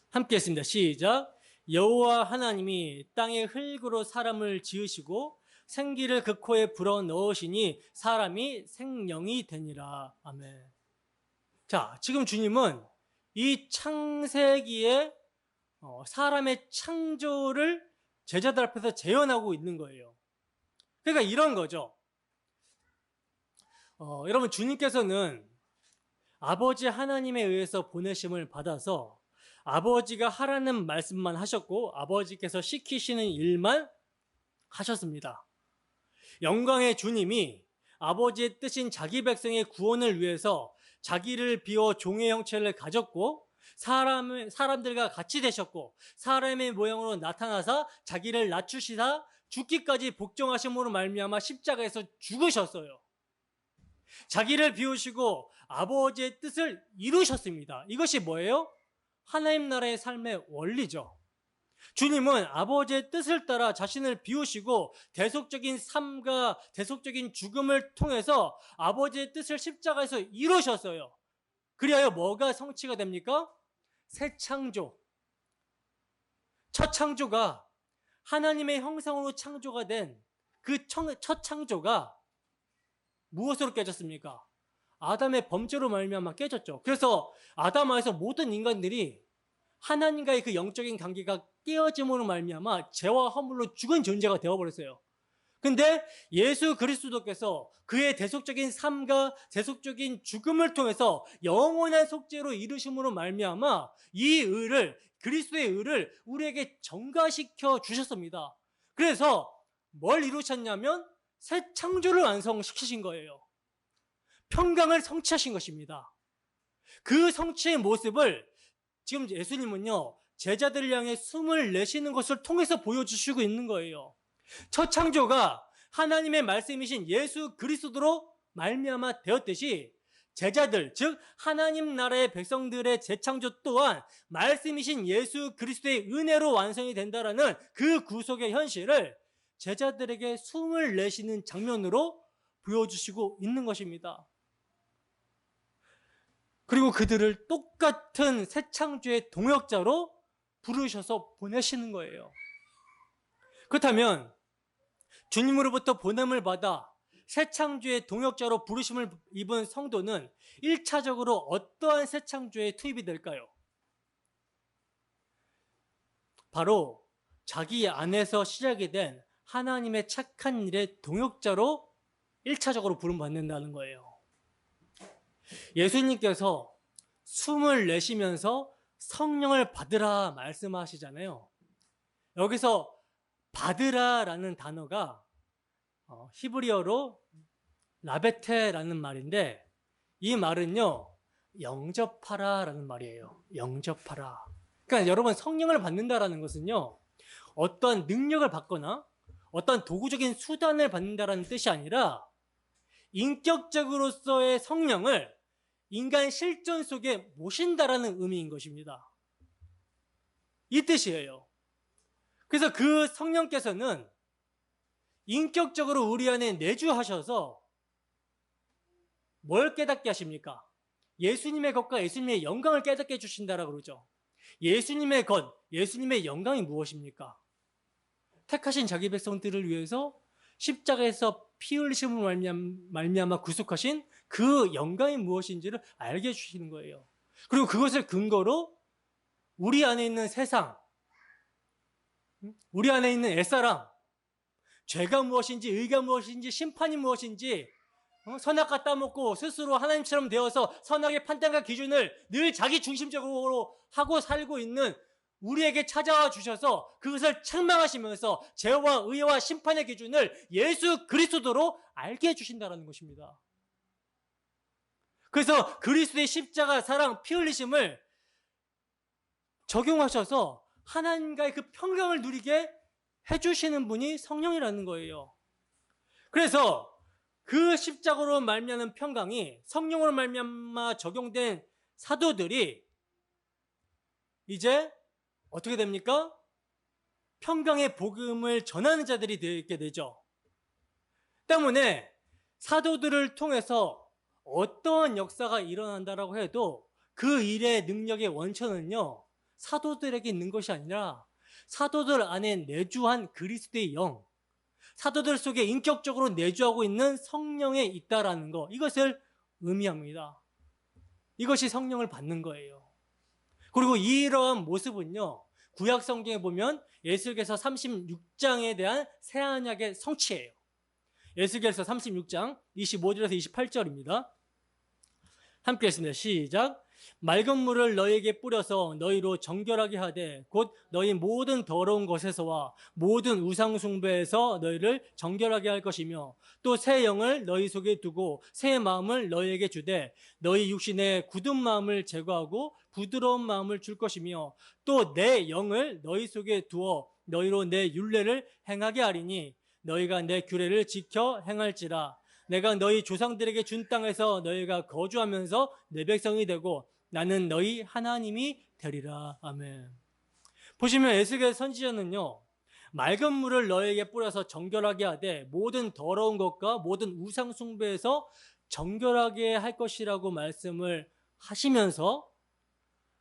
S1: 함께 했습니다. 시작. 여호와 하나님이 땅의 흙으로 사람을 지으시고 생기를 그 코에 불어넣으시니 사람이 생명이 되니라. 아멘. 자, 지금 주님은 이 창세기에 사람의 창조를 제자들 앞에서 재현하고 있는 거예요. 그러니까 이런 거죠. 여러분, 주님께서는 아버지 하나님에 의해서 보내심을 받아서 아버지가 하라는 말씀만 하셨고 아버지께서 시키시는 일만 하셨습니다. 영광의 주님이 아버지의 뜻인 자기 백성의 구원을 위해서 자기를 비워 종의 형체를 가졌고 사람들과 같이 되셨고 사람의 모양으로 나타나사 자기를 낮추시사 죽기까지 복종하심으로 말미암아 십자가에서 죽으셨어요. 자기를 비우시고 아버지의 뜻을 이루셨습니다. 이것이 뭐예요? 하나님 나라의 삶의 원리죠. 주님은 아버지의 뜻을 따라 자신을 비우시고 대속적인 삶과 대속적인 죽음을 통해서 아버지의 뜻을 십자가에서 이루셨어요. 그리하여 뭐가 성취가 됩니까? 새 창조. 첫 창조가 하나님의 형상으로 창조가 된 그 첫 창조가 무엇으로 깨졌습니까? 아담의 범죄로 말미암아 깨졌죠. 그래서 아담에서 모든 인간들이 하나님과의 그 영적인 관계가 깨어짐으로 말미암아 죄와 허물로 죽은 존재가 되어버렸어요. 근데 예수 그리스도께서 그의 대속적인 삶과 대속적인 죽음을 통해서 영원한 속죄로 이루심으로 말미암아 이 의를, 그리스도의 의를 우리에게 전가시켜 주셨습니다. 그래서 뭘 이루셨냐면 새 창조를 완성시키신 거예요. 평강을 성취하신 것입니다. 그 성취의 모습을 지금 예수님은요 제자들을 향해 숨을 내쉬는 것을 통해서 보여주시고 있는 거예요. 첫 창조가 하나님의 말씀이신 예수 그리스도로 말미암아 되었듯이 제자들, 즉 하나님 나라의 백성들의 재창조 또한 말씀이신 예수 그리스도의 은혜로 완성이 된다라는 그 구속의 현실을 제자들에게 숨을 내쉬는 장면으로 보여주시고 있는 것입니다. 그리고 그들을 똑같은 새 창조의 동역자로 부르셔서 보내시는 거예요. 그렇다면 주님으로부터 보냄을 받아 새 창조의 동역자로 부르심을 입은 성도는 1차적으로 어떠한 새 창조에 투입이 될까요? 바로 자기 안에서 시작이 된 하나님의 착한 일의 동역자로 1차적으로 부름받는다는 거예요. 예수님께서 숨을 내쉬면서 성령을 받으라 말씀하시잖아요. 여기서 받으라라는 단어가 히브리어로 라베테라는 말인데, 이 말은요, 영접하라라는 말이에요. 영접하라. 그러니까 여러분, 성령을 받는다라는 것은요, 어떤 능력을 받거나 어떤 도구적인 수단을 받는다라는 뜻이 아니라 인격적으로서의 성령을 인간 실존 속에 모신다라는 의미인 것입니다. 이 뜻이에요. 그래서 그 성령께서는 인격적으로 우리 안에 내주하셔서 뭘 깨닫게 하십니까? 예수님의 것과 예수님의 영광을 깨닫게 해주신다라고 그러죠. 예수님의 것, 예수님의 영광이 무엇입니까? 택하신 자기 백성들을 위해서 십자가에서 피 흘리심을 말미암아 구속하신 그 영광이 무엇인지를 알게 해주시는 거예요. 그리고 그것을 근거로 우리 안에 있는 세상, 우리 안에 있는 옛사람, 죄가 무엇인지, 의가 무엇인지, 심판이 무엇인지, 선악과 따먹고 스스로 하나님처럼 되어서 선악의 판단과 기준을 늘 자기 중심적으로 하고 살고 있는 우리에게 찾아와 주셔서 그것을 책망하시면서 죄와 의와 심판의 기준을 예수 그리스도로 알게 해주신다는 것입니다. 그래서 그리스도의 십자가, 사랑, 피 흘리심을 적용하셔서 하나님과의 그 평강을 누리게 해주시는 분이 성령이라는 거예요. 그래서 그 십자가로 말미암은 평강이 성령으로 말미암아 적용된 사도들이 이제 어떻게 됩니까? 평강의 복음을 전하는 자들이 되게 되죠. 때문에 사도들을 통해서 어떠한 역사가 일어난다라고 해도 그 일의 능력의 원천은요, 사도들에게 있는 것이 아니라 사도들 안에 내주한 그리스도의 영, 사도들 속에 인격적으로 내주하고 있는 성령에 있다라는 거, 이것을 의미합니다. 이것이 성령을 받는 거예요. 그리고 이러한 모습은요, 구약 성경에 보면 에스겔서 36장에 대한 새 언약의 성취예요. 에스겔서 36장 25절에서 28절입니다. 함께 했습니다. 시작. 맑은 물을 너희에게 뿌려서 너희로 정결하게 하되 곧 너희 모든 더러운 것에서와 모든 우상 숭배에서 너희를 정결하게 할 것이며 또 새 영을 너희 속에 두고 새 마음을 너희에게 주되 너희 육신의 굳은 마음을 제거하고 부드러운 마음을 줄 것이며 또 내 영을 너희 속에 두어 너희로 내 율례를 행하게 하리니 너희가 내 규례를 지켜 행할지라. 내가 너희 조상들에게 준 땅에서 너희가 거주하면서 내 백성이 되고 나는 너희 하나님이 되리라. 아멘. 보시면 에스겔 선지자는요, 맑은 물을 너희에게 뿌려서 정결하게 하되 모든 더러운 것과 모든 우상 숭배에서 정결하게 할 것이라고 말씀을 하시면서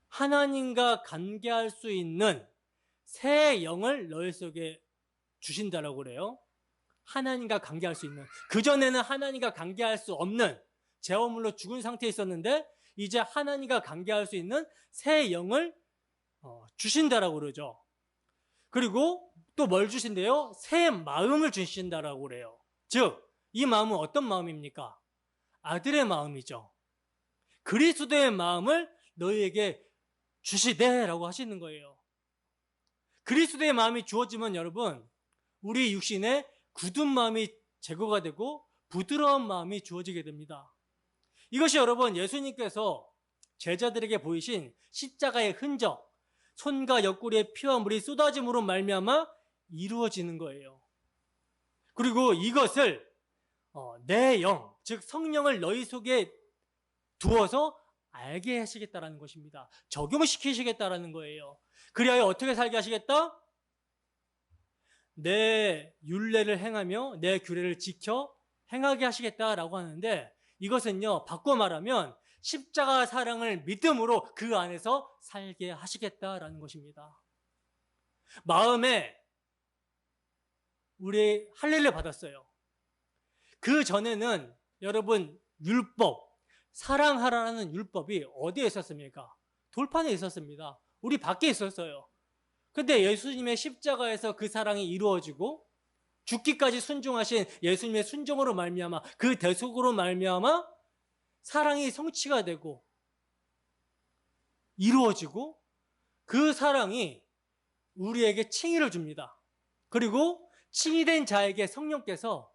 S1: 하나님과 관계할 수 있는 새 영을 너희 속에 주신다라고 그래요. 하나님과 관계할 수 있는, 그전에는 하나님과 관계할 수 없는 죄화물로 죽은 상태에 있었는데 이제 하나님과 관계할 수 있는 새 영을 주신다라고 그러죠. 그리고 또 뭘 주신대요? 새 마음을 주신다라고 그래요. 즉, 이 마음은 어떤 마음입니까? 아들의 마음이죠. 그리스도의 마음을 너희에게 주시되라고 하시는 거예요. 그리스도의 마음이 주어지면 여러분, 우리 육신에 굳은 마음이 제거가 되고 부드러운 마음이 주어지게 됩니다. 이것이 여러분 예수님께서 제자들에게 보이신 십자가의 흔적, 손과 옆구리에 피와 물이 쏟아짐으로 말미암아 이루어지는 거예요. 그리고 이것을 내 영, 즉 성령을 너희 속에 두어서 알게 하시겠다라는 것입니다. 적용시키시겠다라는 거예요. 그리하여 어떻게 살게 하시겠다? 내 율례를 행하며 내 규례를 지켜 행하게 하시겠다라고 하는데, 이것은요, 바꿔 말하면 십자가 사랑을 믿음으로 그 안에서 살게 하시겠다라는 것입니다. 마음에 우리 할례를 받았어요. 그 전에는 여러분 율법, 사랑하라는 율법이 어디에 있었습니까? 돌판에 있었습니다. 우리 밖에 있었어요. 근데 예수님의 십자가에서 그 사랑이 이루어지고 죽기까지 순종하신 예수님의 순종으로 말미암아, 그 대속으로 말미암아 사랑이 성취가 되고 이루어지고, 그 사랑이 우리에게 칭의를 줍니다. 그리고 칭의된 자에게 성령께서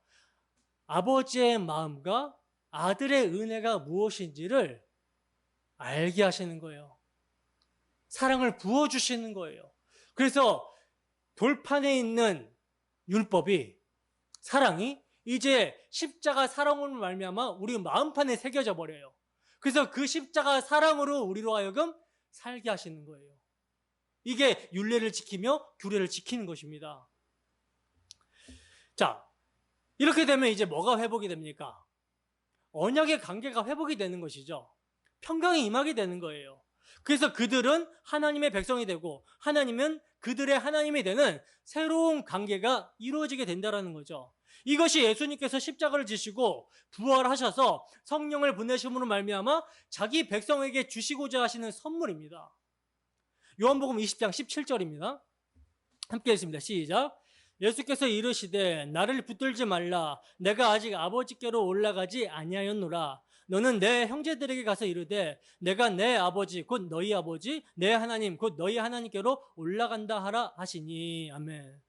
S1: 아버지의 마음과 아들의 은혜가 무엇인지를 알게 하시는 거예요. 사랑을 부어주시는 거예요. 그래서 돌판에 있는 율법이, 사랑이 이제 십자가 사랑으로 말미암아 우리 마음판에 새겨져 버려요. 그래서 그 십자가 사랑으로 우리로 하여금 살게 하시는 거예요. 이게 율례를 지키며 규례를 지키는 것입니다. 자, 이렇게 되면 이제 뭐가 회복이 됩니까? 언약의 관계가 회복이 되는 것이죠. 평강이 임하게 되는 거예요. 그래서 그들은 하나님의 백성이 되고 하나님은 그들의 하나님이 되는 새로운 관계가 이루어지게 된다는 거죠. 이것이 예수님께서 십자가를 지시고 부활하셔서 성령을 보내심으로 말미암아 자기 백성에게 주시고자 하시는 선물입니다. 요한복음 20장 17절입니다. 함께 읽습니다. 시작. 예수께서 이르시되 나를 붙들지 말라. 내가 아직 아버지께로 올라가지 아니하였노라. 너는 내 형제들에게 가서 이르되 내가 내 아버지 곧 너희 아버지 내 하나님 곧 너희 하나님께로 올라간다 하라 하시니. 아멘.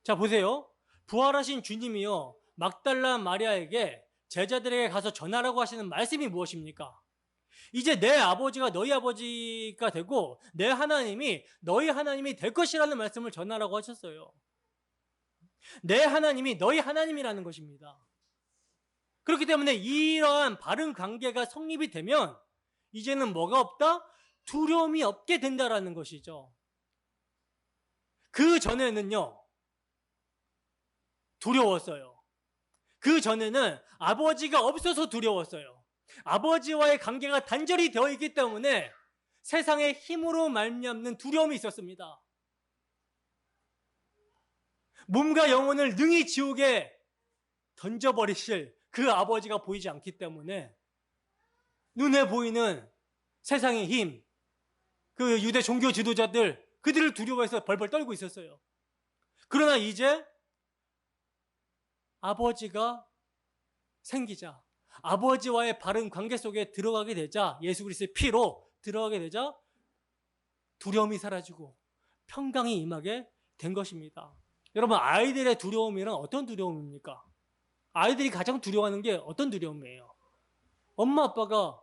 S1: 자, 보세요. 부활하신 주님이요 막달라 마리아에게 제자들에게 가서 전하라고 하시는 말씀이 무엇입니까? 이제 내 아버지가 너희 아버지가 되고 내 하나님이 너희 하나님이 될 것이라는 말씀을 전하라고 하셨어요. 내 하나님이 너희 하나님이라는 것입니다. 그렇기 때문에 이러한 바른 관계가 성립이 되면 이제는 뭐가 없다? 두려움이 없게 된다라는 것이죠. 그 전에는요, 두려웠어요. 그 전에는 아버지가 없어서 두려웠어요. 아버지와의 관계가 단절이 되어 있기 때문에 세상의 힘으로 말미암는 두려움이 있었습니다. 몸과 영혼을 능히 지옥에 던져버리실 그 아버지가 보이지 않기 때문에 눈에 보이는 세상의 힘, 그 유대 종교 지도자들, 그들을 두려워해서 벌벌 떨고 있었어요. 그러나 이제 아버지가 생기자, 아버지와의 바른 관계 속에 들어가게 되자, 예수 그리스도의 피로 들어가게 되자 두려움이 사라지고 평강이 임하게 된 것입니다. 여러분, 아이들의 두려움이란 어떤 두려움입니까? 아이들이 가장 두려워하는 게 어떤 두려움이에요? 엄마 아빠가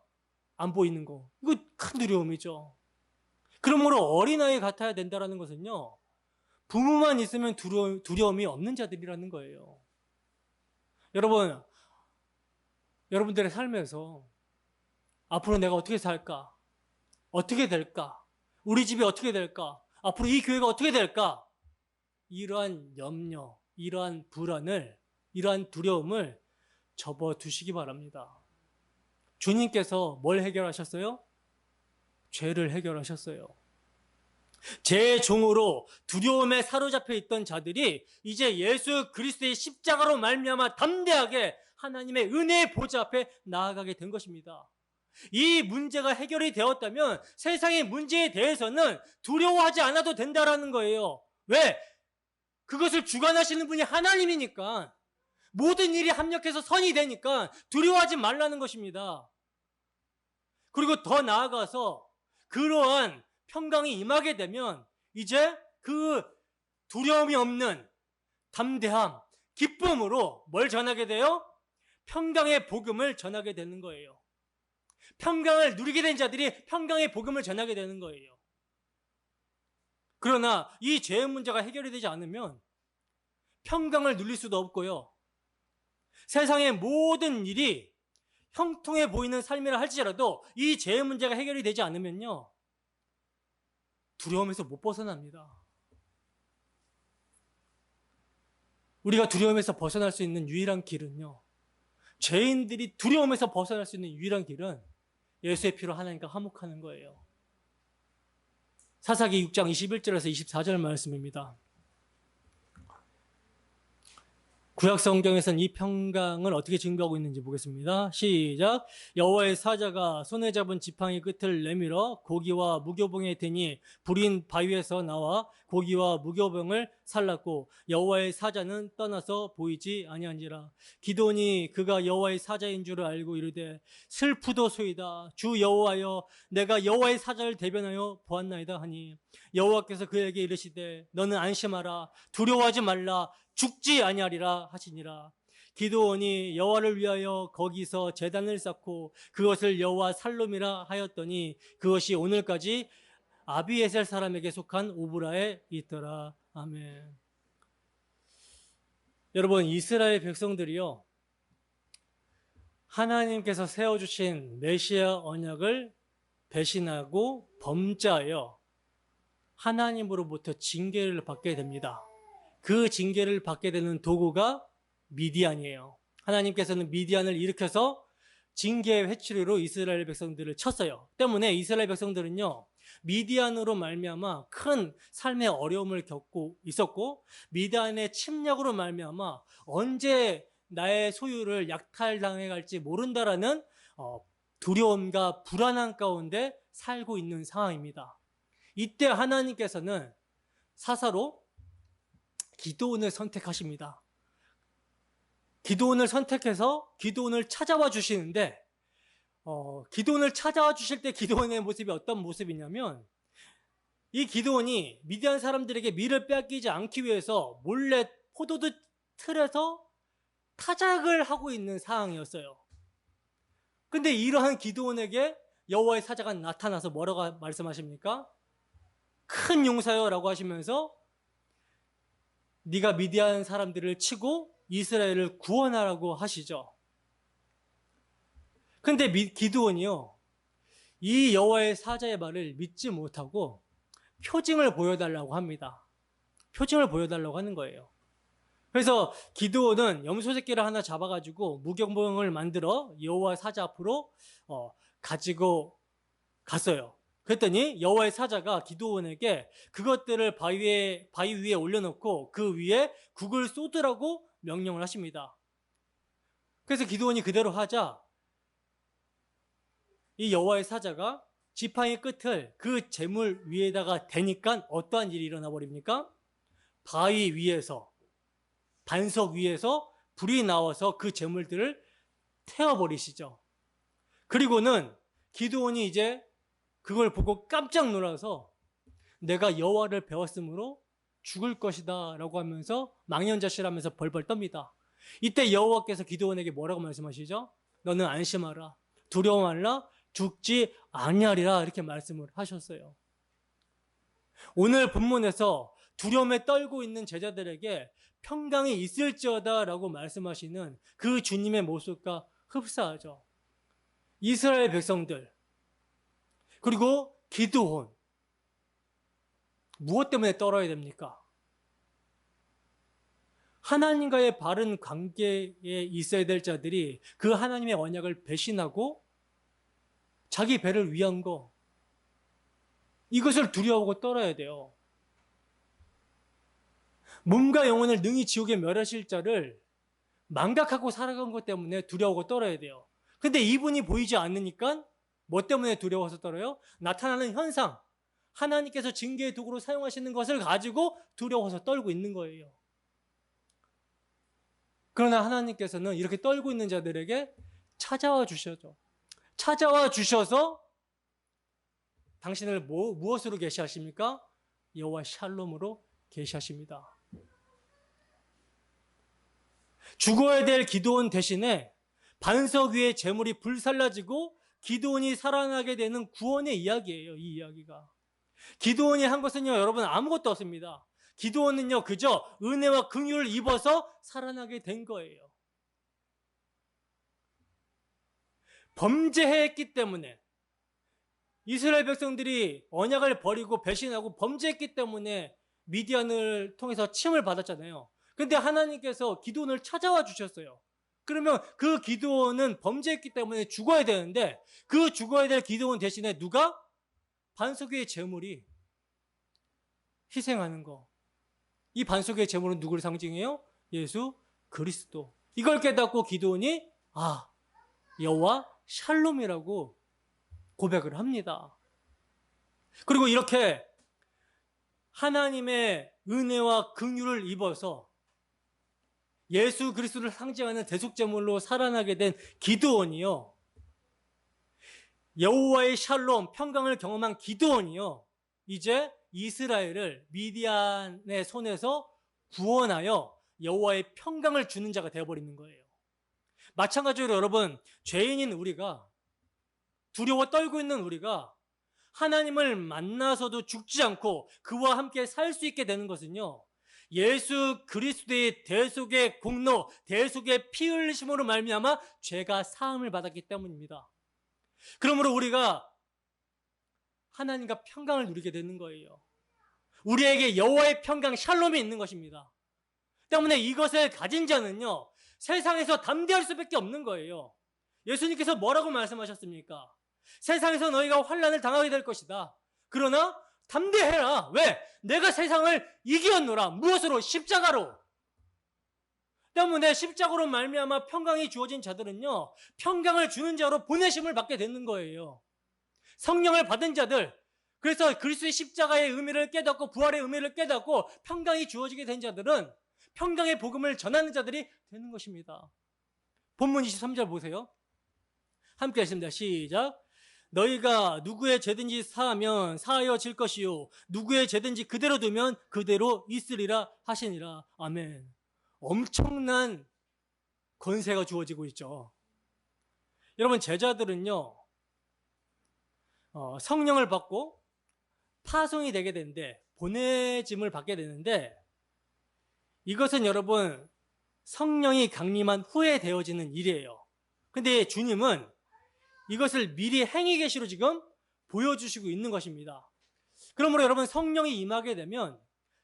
S1: 안 보이는 거, 이거 큰 두려움이죠. 그러므로 어린아이 같아야 된다는 것은요, 부모만 있으면 두려움이 없는 자들이라는 거예요. 여러분, 여러분들의 삶에서 앞으로 내가 어떻게 살까? 어떻게 될까? 우리 집이 어떻게 될까? 앞으로 이 교회가 어떻게 될까? 이러한 염려, 이러한 불안을, 이러한 두려움을 접어두시기 바랍니다. 주님께서 뭘 해결하셨어요? 죄를 해결하셨어요. 죄의 종으로 두려움에 사로잡혀 있던 자들이 이제 예수 그리스도의 십자가로 말미암아 담대하게 하나님의 은혜의 보좌 앞에 나아가게 된 것입니다. 이 문제가 해결이 되었다면 세상의 문제에 대해서는 두려워하지 않아도 된다라는 거예요. 왜? 그것을 주관하시는 분이 하나님이니까, 모든 일이 합력해서 선이 되니까 두려워하지 말라는 것입니다. 그리고 더 나아가서 그러한 평강이 임하게 되면 이제 그 두려움이 없는 담대함, 기쁨으로 뭘 전하게 돼요? 평강의 복음을 전하게 되는 거예요. 평강을 누리게 된 자들이 평강의 복음을 전하게 되는 거예요. 그러나 이 죄의 문제가 해결이 되지 않으면 평강을 누릴 수도 없고요. 세상의 모든 일이 형통해 보이는 삶이라 할지라도 이 죄의 문제가 해결이 되지 않으면요, 두려움에서 못 벗어납니다. 우리가 두려움에서 벗어날 수 있는 유일한 길은요, 죄인들이 두려움에서 벗어날 수 있는 유일한 길은 예수의 피로 하나님과 화목하는 거예요. 사사기 6장 21절에서 24절 말씀입니다. 구약 성경에서는 이 평강을 어떻게 증거하고 있는지 보겠습니다. 시작. 여호와의 사자가 손에 잡은 지팡이 끝을 내밀어 고기와 무교병의 대니 불인 바위에서 나와 고기와 무교병을 살랐고 여호와의 사자는 떠나서 보이지 아니한지라. 기드온이 그가 여호와의 사자인 줄을 알고 이르되 슬프도소이다. 주 여호와여, 내가 여호와의 사자를 대변하여 보았나이다 하니 여호와께서 그에게 이르시되 너는 안심하라, 두려워하지 말라, 죽지 아니하리라 하시니라. 기드온이 여호와를 위하여 거기서 제단을 쌓고 그것을 여호와 살롬이라 하였더니 그것이 오늘까지 아비에셀 사람에게 속한 오브라에 있더라. 아멘. 여러분, 이스라엘 백성들이요, 하나님께서 세워주신 메시아 언약을 배신하고 범죄하여 하나님으로부터 징계를 받게 됩니다. 그 징계를 받게 되는 도구가 미디안이에요. 하나님께서는 미디안을 일으켜서 징계의 회초리로 이스라엘 백성들을 쳤어요. 때문에 이스라엘 백성들은요, 미디안으로 말미암아 큰 삶의 어려움을 겪고 있었고, 미디안의 침략으로 말미암아 언제 나의 소유를 약탈당해 갈지 모른다라는 두려움과 불안한 가운데 살고 있는 상황입니다. 이때 하나님께서는 사사로 기드온을 선택하십니다. 기드온을 선택해서 기드온을 찾아와 주시는데, 기드온을 찾아와 주실 때 기드온의 모습이 어떤 모습이냐면, 이 기드온이 미디안 사람들에게 밀을 빼앗기지 않기 위해서 몰래 포도주 틀에서 타작을 하고 있는 상황이었어요. 근데 이러한 기드온에게 여호와의 사자가 나타나서 뭐라고 말씀하십니까? 큰 용사여 라고 하시면서 네가 미디안 사람들을 치고 이스라엘을 구원하라고 하시죠. 근데 기드온이요, 이 여호와의 사자의 말을 믿지 못하고 표징을 보여달라고 합니다. 표징을 보여달라고 하는 거예요. 그래서 기드온은 염소 새끼를 하나 잡아가지고 무교병을 만들어 여호와 사자 앞으로 가지고 갔어요. 그랬더니 여호와의 사자가 기드온에게 그것들을 바위 위에 올려놓고 그 위에 국을 쏟으라고 명령을 하십니다. 그래서 기드온이 그대로 하자 이 여호와의 사자가 지팡이 끝을 그 재물 위에다가 대니까 어떠한 일이 일어나 버립니까? 바위 위에서, 반석 위에서 불이 나와서 그 재물들을 태워버리시죠. 그리고는 기드온이 이제 그걸 보고 깜짝 놀라서 내가 여호와를 배웠으므로 죽을 것이다 라고 하면서 망연자실하면서 벌벌 떱니다. 이때 여호와께서 기드온에게 뭐라고 말씀하시죠? 너는 안심하라, 두려워 말라, 죽지 아니하리라, 이렇게 말씀을 하셨어요. 오늘 본문에서 두려움에 떨고 있는 제자들에게 평강이 있을지어다 라고 말씀하시는 그 주님의 모습과 흡사하죠. 이스라엘 백성들, 그리고 기드온, 무엇 때문에 떨어야 됩니까? 하나님과의 바른 관계에 있어야 될 자들이 그 하나님의 언약을 배신하고 자기 배를 위한 거, 이것을 두려워하고 떨어야 돼요. 몸과 영혼을 능히 지옥에 멸하실 자를 망각하고 살아간 것 때문에 두려워하고 떨어야 돼요. 근데 이분이 보이지 않으니까 뭐 때문에 두려워서 떨어요? 나타나는 현상, 하나님께서 징계의 도구로 사용하시는 것을 가지고 두려워서 떨고 있는 거예요. 그러나 하나님께서는 이렇게 떨고 있는 자들에게 찾아와 주셔죠. 찾아와 주셔서 당신을 무엇으로 계시하십니까? 여호와 샬롬으로 계시하십니다. 죽어야 될 기드온 대신에 반석 위에 재물이 불살라지고 기드온이 살아나게 되는 구원의 이야기예요. 이 이야기가. 기드온이 한 것은요, 여러분, 아무것도 없습니다. 기드온은요, 그저 은혜와 긍휼을 입어서 살아나게 된 거예요. 범죄했기 때문에, 이스라엘 백성들이 언약을 버리고 배신하고 범죄했기 때문에 미디안을 통해서 침을 받았잖아요. 근데 하나님께서 기드온을 찾아와 주셨어요. 그러면 그 기드온은 범죄했기 때문에 죽어야 되는데, 그 죽어야 될 기드온 대신에 누가? 반석 위의 재물이 희생하는 거. 이 반석의 제물은 누구를 상징해요? 예수 그리스도. 이걸 깨닫고 기드온이 여호와 샬롬이라고 고백을 합니다. 그리고 이렇게 하나님의 은혜와 긍휼을 입어서 예수 그리스도를 상징하는 대속제물로 살아나게 된 기드온이요, 여호와의 샬롬, 평강을 경험한 기드온이요, 이제 이스라엘을 미디안의 손에서 구원하여 여호와의 평강을 주는 자가 되어버리는 거예요. 마찬가지로 여러분, 죄인인 우리가, 두려워 떨고 있는 우리가 하나님을 만나서도 죽지 않고 그와 함께 살 수 있게 되는 것은요, 예수 그리스도의 대속의 공로, 대속의 피 흘리심으로 말미암아 죄가 사함을 받았기 때문입니다. 그러므로 우리가 하나님과 평강을 누리게 되는 거예요. 우리에게 여호와의 평강, 샬롬이 있는 것입니다. 때문에 이것을 가진 자는요, 세상에서 담대할 수밖에 없는 거예요. 예수님께서 뭐라고 말씀하셨습니까? 세상에서 너희가 환난을 당하게 될 것이다. 그러나 담대해라. 왜? 내가 세상을 이기었노라. 무엇으로? 십자가로. 때문에 십자가로 말미암아 평강이 주어진 자들은요, 평강을 주는 자로 보내심을 받게 되는 거예요. 성령을 받은 자들, 그래서 그리스도의 십자가의 의미를 깨닫고 부활의 의미를 깨닫고 평강이 주어지게 된 자들은 평강의 복음을 전하는 자들이 되는 것입니다. 본문 23절 보세요. 함께 읽습니다. 시작. 너희가 누구의 죄든지 사하면 사하여질 것이요 누구의 죄든지 그대로 두면 그대로 있으리라 하시니라. 아멘. 엄청난 권세가 주어지고 있죠. 여러분, 제자들은요, 성령을 받고 파송이 되게 되는데, 보내짐을 받게 되는데, 이것은 여러분 성령이 강림한 후에 되어지는 일이에요. 근데 주님은 이것을 미리 행위 계시로 지금 보여주시고 있는 것입니다. 그러므로 여러분, 성령이 임하게 되면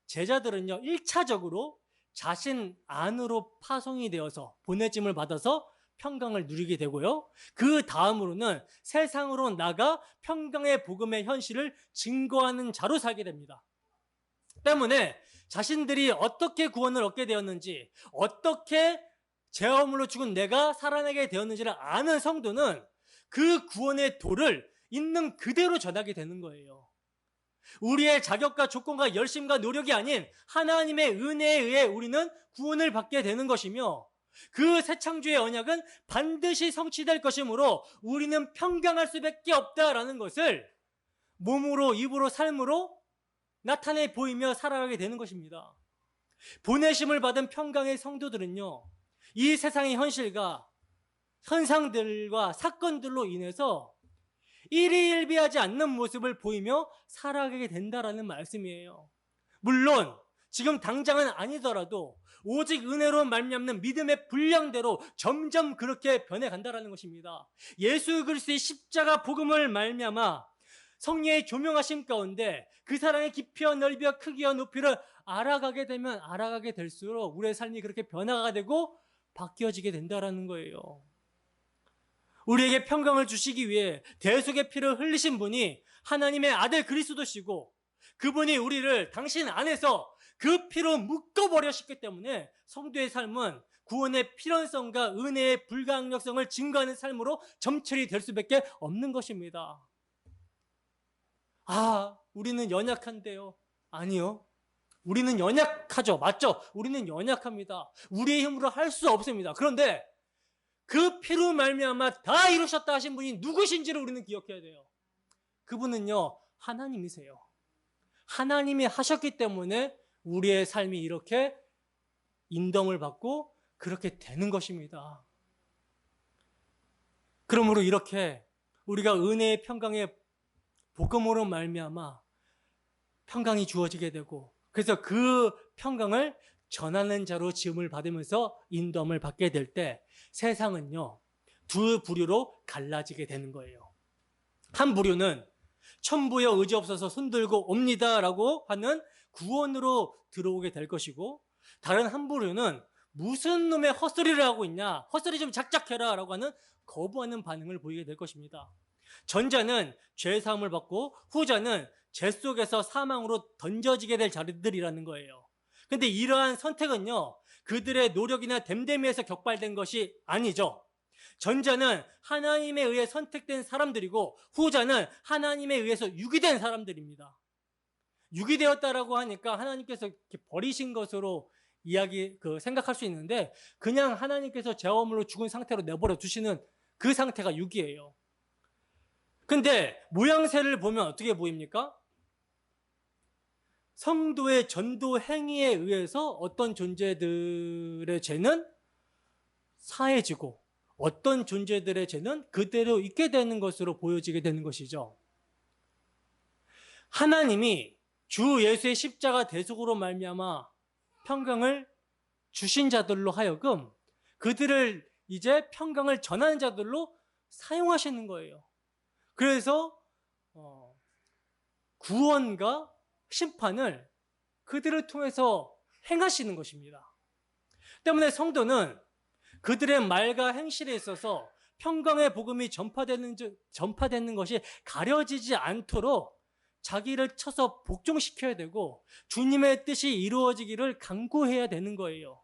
S1: 제자들은요, 1차적으로 자신 안으로 파송이 되어서 보내짐을 받아서 평강을 누리게 되고요, 그 다음으로는 세상으로 나가 평강의 복음의 현실을 증거하는 자로 살게 됩니다. 때문에 자신들이 어떻게 구원을 얻게 되었는지, 어떻게 죄화물로 죽은 내가 살아나게 되었는지를 아는 성도는 그 구원의 도를 있는 그대로 전하게 되는 거예요. 우리의 자격과 조건과 열심과 노력이 아닌 하나님의 은혜에 의해 우리는 구원을 받게 되는 것이며, 그 새 창조의 언약은 반드시 성취될 것이므로 우리는 평강할 수밖에 없다라는 것을 몸으로, 입으로, 삶으로 나타내 보이며 살아가게 되는 것입니다. 보내심을 받은 평강의 성도들은요, 이 세상의 현실과 현상들과 사건들로 인해서 일희일비하지 않는 모습을 보이며 살아가게 된다라는 말씀이에요. 물론 지금 당장은 아니더라도 오직 은혜로 말미암는 믿음의 분량대로 점점 그렇게 변해간다라는 것입니다. 예수 그리스도의 십자가 복음을 말미암아 성령의 조명하심 가운데 그 사랑의 깊이와 넓이와 크기와 높이를 알아가게 되면 알아가게 될수록 우리의 삶이 그렇게 변화가 되고 바뀌어지게 된다라는 거예요. 우리에게 평강을 주시기 위해 대속의 피를 흘리신 분이 하나님의 아들 그리스도시고, 그분이 우리를 당신 안에서 그 피로 묶어버렸기 때문에 성도의 삶은 구원의 필연성과 은혜의 불가항력성을 증거하는 삶으로 점철이 될 수밖에 없는 것입니다. 우리는 연약한데요. 아니요. 우리는 연약하죠. 맞죠? 우리는 연약합니다. 우리의 힘으로 할 수 없습니다. 그런데 그 피로 말미암아 다 이루셨다 하신 분이 누구신지를 우리는 기억해야 돼요. 그분은요, 하나님이세요. 하나님이 하셨기 때문에 우리의 삶이 이렇게 인dom을 받고 그렇게 되는 것입니다. 그러므로 이렇게 우리가 은혜의 평강의 복음으로 말미암아 평강이 주어지게 되고, 그래서 그 평강을 전하는 자로 지음을 받으면서 인도함을 받게 될 때 세상은요, 두 부류로 갈라지게 되는 거예요. 한 부류는 천부여 의지 없어서 손들고 옵니다라고 하는 구원으로 들어오게 될 것이고, 다른 한 부류는 무슨 놈의 헛소리를 하고 있냐, 헛소리 좀 작작해라 라고 하는 거부하는 반응을 보이게 될 것입니다. 전자는 죄 사함을 받고 후자는 죄 속에서 사망으로 던져지게 될 자들이라는 거예요. 근데 이러한 선택은요, 그들의 노력이나 됨됨이에서 격발된 것이 아니죠. 전자는 하나님에 의해 선택된 사람들이고 후자는 하나님에 의해서 유기된 사람들입니다. 유기되었다라고 하니까 하나님께서 이렇게 버리신 것으로 생각할 수 있는데, 그냥 하나님께서 죄화물로 죽은 상태로 내버려 두시는 그 상태가 유기예요. 근데 모양새를 보면 어떻게 보입니까? 성도의 전도 행위에 의해서 어떤 존재들의 죄는 사해지고 어떤 존재들의 죄는 그대로 있게 되는 것으로 보여지게 되는 것이죠. 하나님이 주 예수의 십자가 대속으로 말미암아 평강을 주신 자들로 하여금 그들을 이제 평강을 전하는 자들로 사용하시는 거예요. 그래서 구원과 심판을 그들을 통해서 행하시는 것입니다. 때문에 성도는 그들의 말과 행실에 있어서 평강의 복음이 전파되는 것이 가려지지 않도록 자기를 쳐서 복종시켜야 되고 주님의 뜻이 이루어지기를 간구해야 되는 거예요.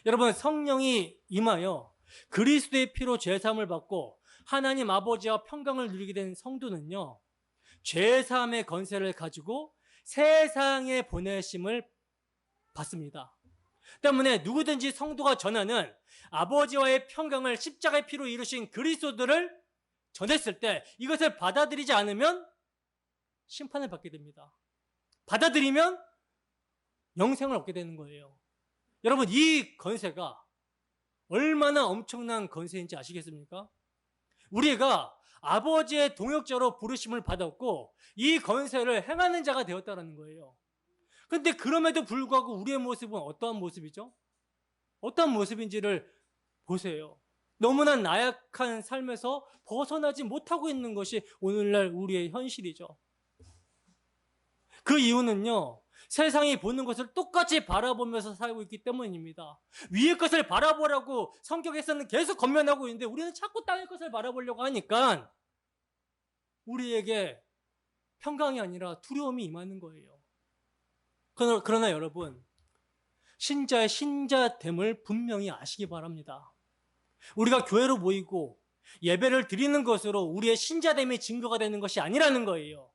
S1: 여러분, 성령이 임하여 그리스도의 피로 죄사함을 받고 하나님 아버지와 평강을 누리게 된 성도는요, 죄사함의 권세를 가지고 세상에 보내심을 받습니다. 때문에 누구든지 성도가 전하는 아버지와의 평강을 십자가의 피로 이루신 그리스도를 전했을 때 이것을 받아들이지 않으면 심판을 받게 됩니다. 받아들이면 영생을 얻게 되는 거예요. 여러분, 이 권세가 얼마나 엄청난 권세인지 아시겠습니까? 우리가 아버지의 동역자로 부르심을 받았고 이 권세를 행하는 자가 되었다는 거예요. 그런데 그럼에도 불구하고 우리의 모습은 어떠한 모습이죠? 어떠한 모습인지를 보세요. 너무나 나약한 삶에서 벗어나지 못하고 있는 것이 오늘날 우리의 현실이죠. 그 이유는요, 세상이 보는 것을 똑같이 바라보면서 살고 있기 때문입니다. 위의 것을 바라보라고 성경에서는 계속 권면하고 있는데 우리는 자꾸 땅의 것을 바라보려고 하니까 우리에게 평강이 아니라 두려움이 임하는 거예요. 그러나 여러분, 신자의 신자됨을 분명히 아시기 바랍니다. 우리가 교회로 모이고 예배를 드리는 것으로 우리의 신자됨의 증거가 되는 것이 아니라는 거예요.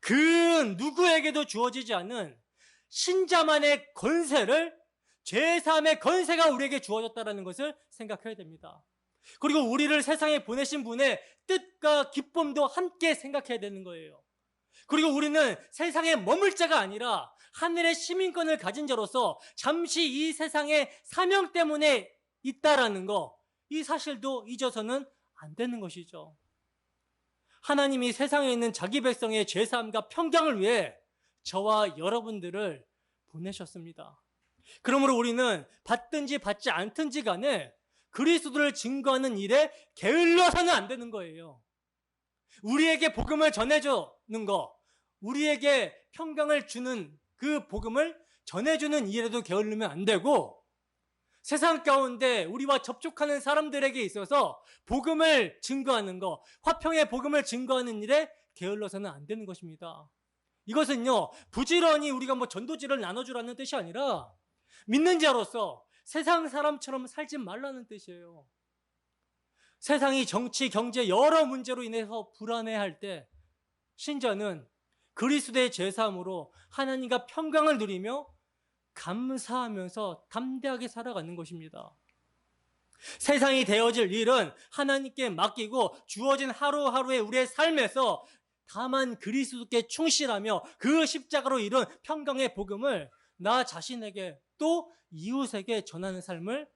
S1: 그 누구에게도 주어지지 않은 신자만의 권세를, 죄사함의 권세가 우리에게 주어졌다는 것을 생각해야 됩니다. 그리고 우리를 세상에 보내신 분의 뜻과 기쁨도 함께 생각해야 되는 거예요. 그리고 우리는 세상에 머물 자가 아니라 하늘의 시민권을 가진 자로서 잠시 이 세상의 사명 때문에 있다라는 거, 이 사실도 잊어서는 안 되는 것이죠. 하나님이 세상에 있는 자기 백성의 죄사함과 평강을 위해 저와 여러분들을 보내셨습니다. 그러므로 우리는 받든지 받지 않든지 간에 그리스도를 증거하는 일에 게을러서는 안 되는 거예요. 우리에게 복음을 전해주는 거, 우리에게 평강을 주는 그 복음을 전해주는 일에도 게을르면 안 되고, 세상 가운데 우리와 접촉하는 사람들에게 있어서 복음을 증거하는 것, 화평의 복음을 증거하는 일에 게을러서는 안 되는 것입니다. 이것은요, 부지런히 우리가 전도지를 나눠주라는 뜻이 아니라 믿는 자로서 세상 사람처럼 살지 말라는 뜻이에요. 세상이 정치, 경제 여러 문제로 인해서 불안해할 때 신자는 그리스도의 제사함으로 하나님과 평강을 누리며 감사하면서 담대하게 살아가는 것입니다. 세상이 되어질 일은 하나님께 맡기고 주어진 하루하루의 우리의 삶에서 다만 그리스도께 충실하며 그 십자가로 이룬 평강의 복음을 나 자신에게 또 이웃에게 전하는 삶을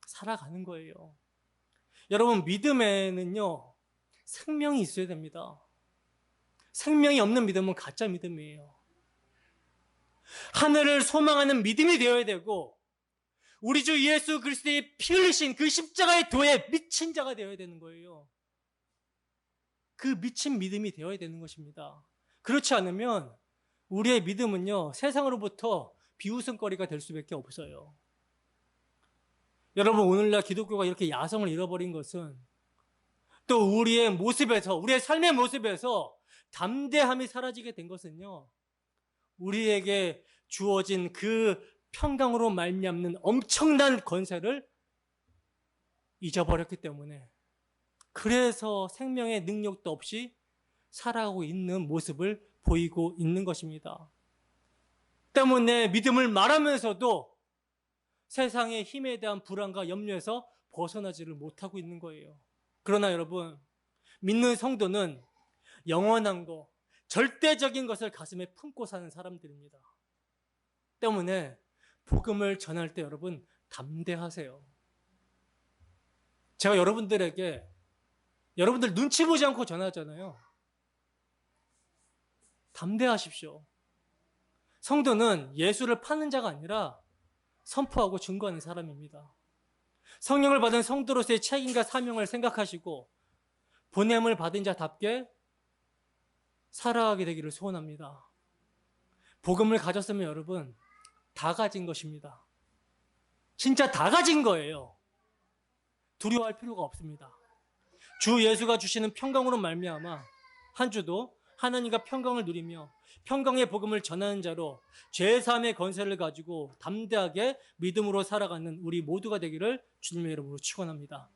S1: 살아가는 거예요. 여러분, 믿음에는요, 생명이 있어야 됩니다. 생명이 없는 믿음은 가짜 믿음이에요. 하늘을 소망하는 믿음이 되어야 되고 우리 주 예수 그리스도의 피 흘리신 그 십자가의 도에 미친 자가 되어야 되는 거예요. 그 미친 믿음이 되어야 되는 것입니다. 그렇지 않으면 우리의 믿음은요, 세상으로부터 비웃음거리가 될 수밖에 없어요. 여러분, 오늘날 기독교가 이렇게 야성을 잃어버린 것은 또 우리의 모습에서, 우리의 삶의 모습에서 담대함이 사라지게 된 것은요, 우리에게 주어진 그 평강으로 말미암는 엄청난 권세를 잊어버렸기 때문에, 그래서 생명의 능력도 없이 살아가고 있는 모습을 보이고 있는 것입니다. 때문에 믿음을 말하면서도 세상의 힘에 대한 불안과 염려에서 벗어나지를 못하고 있는 거예요. 그러나 여러분, 믿는 성도는 영원한 거, 절대적인 것을 가슴에 품고 사는 사람들입니다. 때문에 복음을 전할 때 여러분 담대하세요. 제가 여러분들에게 여러분들 눈치 보지 않고 전하잖아요. 담대하십시오. 성도는 예수를 파는 자가 아니라 선포하고 증거하는 사람입니다. 성령을 받은 성도로서의 책임과 사명을 생각하시고 보냄을 받은 자답게 살아가게 되기를 소원합니다. 복음을 가졌으면 여러분 다 가진 것입니다. 진짜 다 가진 거예요. 두려워할 필요가 없습니다. 주 예수가 주시는 평강으로 말미암아 한 주도 하나님과 평강을 누리며 평강의 복음을 전하는 자로 죄사함의 권세를 가지고 담대하게 믿음으로 살아가는 우리 모두가 되기를 주님의 이름으로 축원합니다.